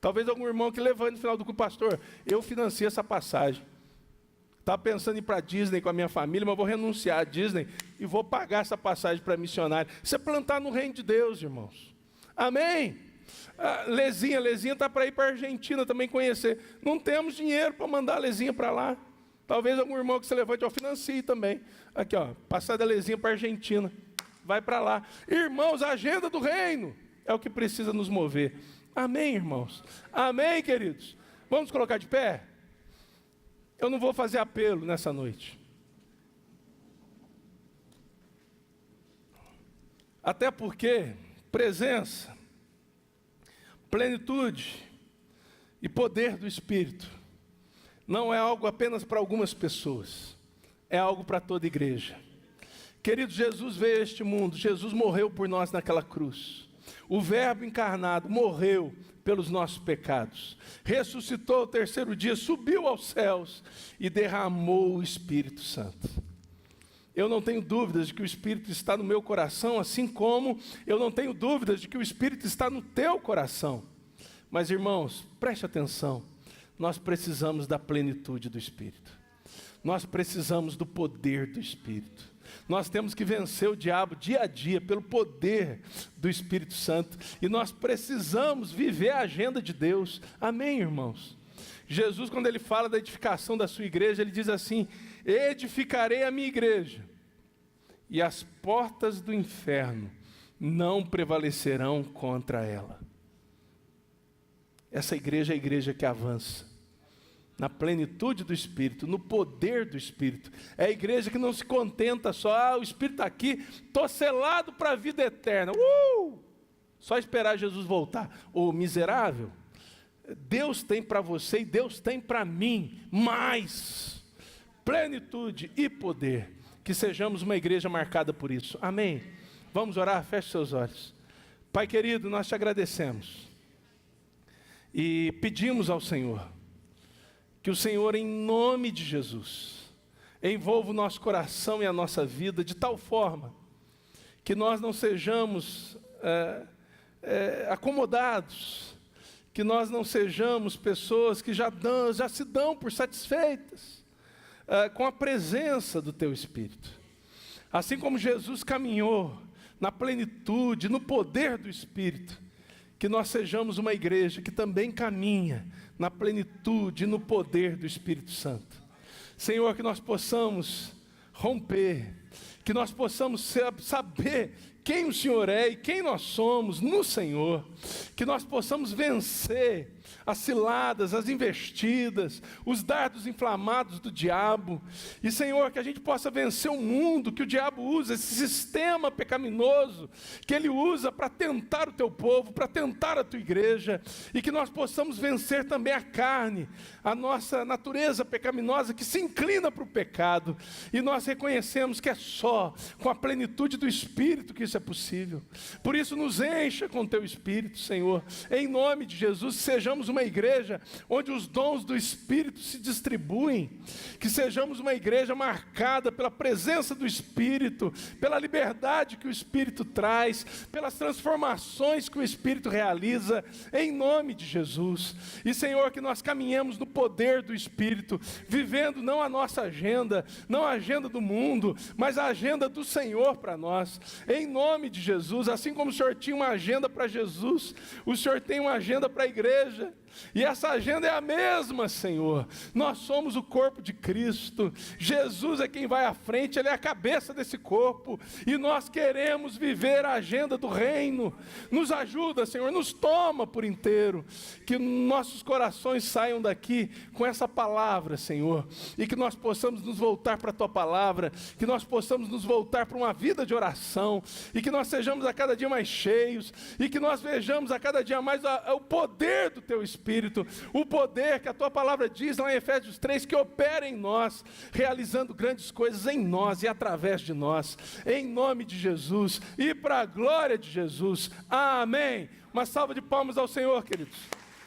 Talvez algum irmão que levante no final do culto, pastor, eu financiei essa passagem. Estava pensando em ir para a Disney com a minha família, mas vou renunciar à Disney e vou pagar essa passagem para missionária. Isso é plantar no reino de Deus, irmãos. Amém? Lezinha está para ir para a Argentina também conhecer. Não temos dinheiro para mandar a Lezinha para lá. Talvez algum irmão que se levante, eu financie também. Aqui, ó, passar da Lezinha para a Argentina. Vai para lá. Irmãos, a agenda do reino é o que precisa nos mover. Amém, irmãos? Amém, queridos? Vamos colocar de pé? Eu não vou fazer apelo nessa noite. Até porque presença, plenitude e poder do Espírito não é algo apenas para algumas pessoas, é algo para toda a igreja. Querido, Jesus veio a este mundo, Jesus morreu por nós naquela cruz. O Verbo encarnado morreu pelos nossos pecados, ressuscitou ao terceiro dia, subiu aos céus e derramou o Espírito Santo. Eu não tenho dúvidas de que o Espírito está no meu coração, assim como eu não tenho dúvidas de que o Espírito está no teu coração. Mas, irmãos, preste atenção. Nós precisamos da plenitude do Espírito. Nós precisamos do poder do Espírito. Nós temos que vencer o diabo dia a dia pelo poder do Espírito Santo. E nós precisamos viver a agenda de Deus. Amém, irmãos? Jesus, quando ele fala da edificação da sua igreja, ele diz assim, edificarei a minha igreja, e as portas do inferno não prevalecerão contra ela. Essa igreja é a igreja que avança na plenitude do Espírito, no poder do Espírito. É a igreja que não se contenta só, o Espírito está aqui, estou selado para a vida eterna. Só esperar Jesus voltar. Ô miserável, Deus tem para você e Deus tem para mim mais plenitude e poder. Que sejamos uma igreja marcada por isso. Amém? Vamos orar? Feche seus olhos. Pai querido, nós te agradecemos e pedimos ao Senhor que o Senhor, em nome de Jesus, envolva o nosso coração e a nossa vida de tal forma que nós não sejamos acomodados, que nós não sejamos pessoas que já se dão por satisfeitas com a presença do Teu Espírito. Assim como Jesus caminhou na plenitude, no poder do Espírito, que nós sejamos uma igreja que também caminha na plenitude e no poder do Espírito Santo. Senhor, que nós possamos romper, que nós possamos saber quem o Senhor é e quem nós somos no Senhor, que nós possamos vencer as ciladas, as investidas, os dardos inflamados do diabo, e Senhor, que a gente possa vencer o mundo que o diabo usa, esse sistema pecaminoso que ele usa para tentar o teu povo, para tentar a tua igreja, e que nós possamos vencer também a carne, a nossa natureza pecaminosa que se inclina para o pecado, e nós reconhecemos que é só só com a plenitude do Espírito que isso é possível. Por isso nos encha com teu Espírito, Senhor, em nome de Jesus. Sejamos uma igreja onde os dons do Espírito se distribuem, que sejamos uma igreja marcada pela presença do Espírito, pela liberdade que o Espírito traz, pelas transformações que o Espírito realiza, em nome de Jesus. E Senhor, que nós caminhemos no poder do Espírito, vivendo não a nossa agenda, não a agenda do mundo, mas a agenda do Senhor para nós, em nome de Jesus. Assim como o Senhor tinha uma agenda para Jesus, o Senhor tem uma agenda para a igreja, e essa agenda é a mesma, Senhor. Nós somos o corpo de Cristo, Jesus é quem vai à frente, Ele é a cabeça desse corpo, e nós queremos viver a agenda do reino. Nos ajuda, Senhor, nos toma por inteiro, que nossos corações saiam daqui com essa palavra, Senhor, e que nós possamos nos voltar para a Tua palavra, que nós possamos nos voltar para uma vida de oração, e que nós sejamos a cada dia mais cheios, e que nós vejamos a cada dia mais o poder do Teu Espírito, o poder que a Tua palavra diz lá em Efésios 3, que opera em nós, realizando grandes coisas em nós e através de nós, em nome de Jesus, e para a glória de Jesus, amém. Uma salva de palmas ao Senhor, queridos.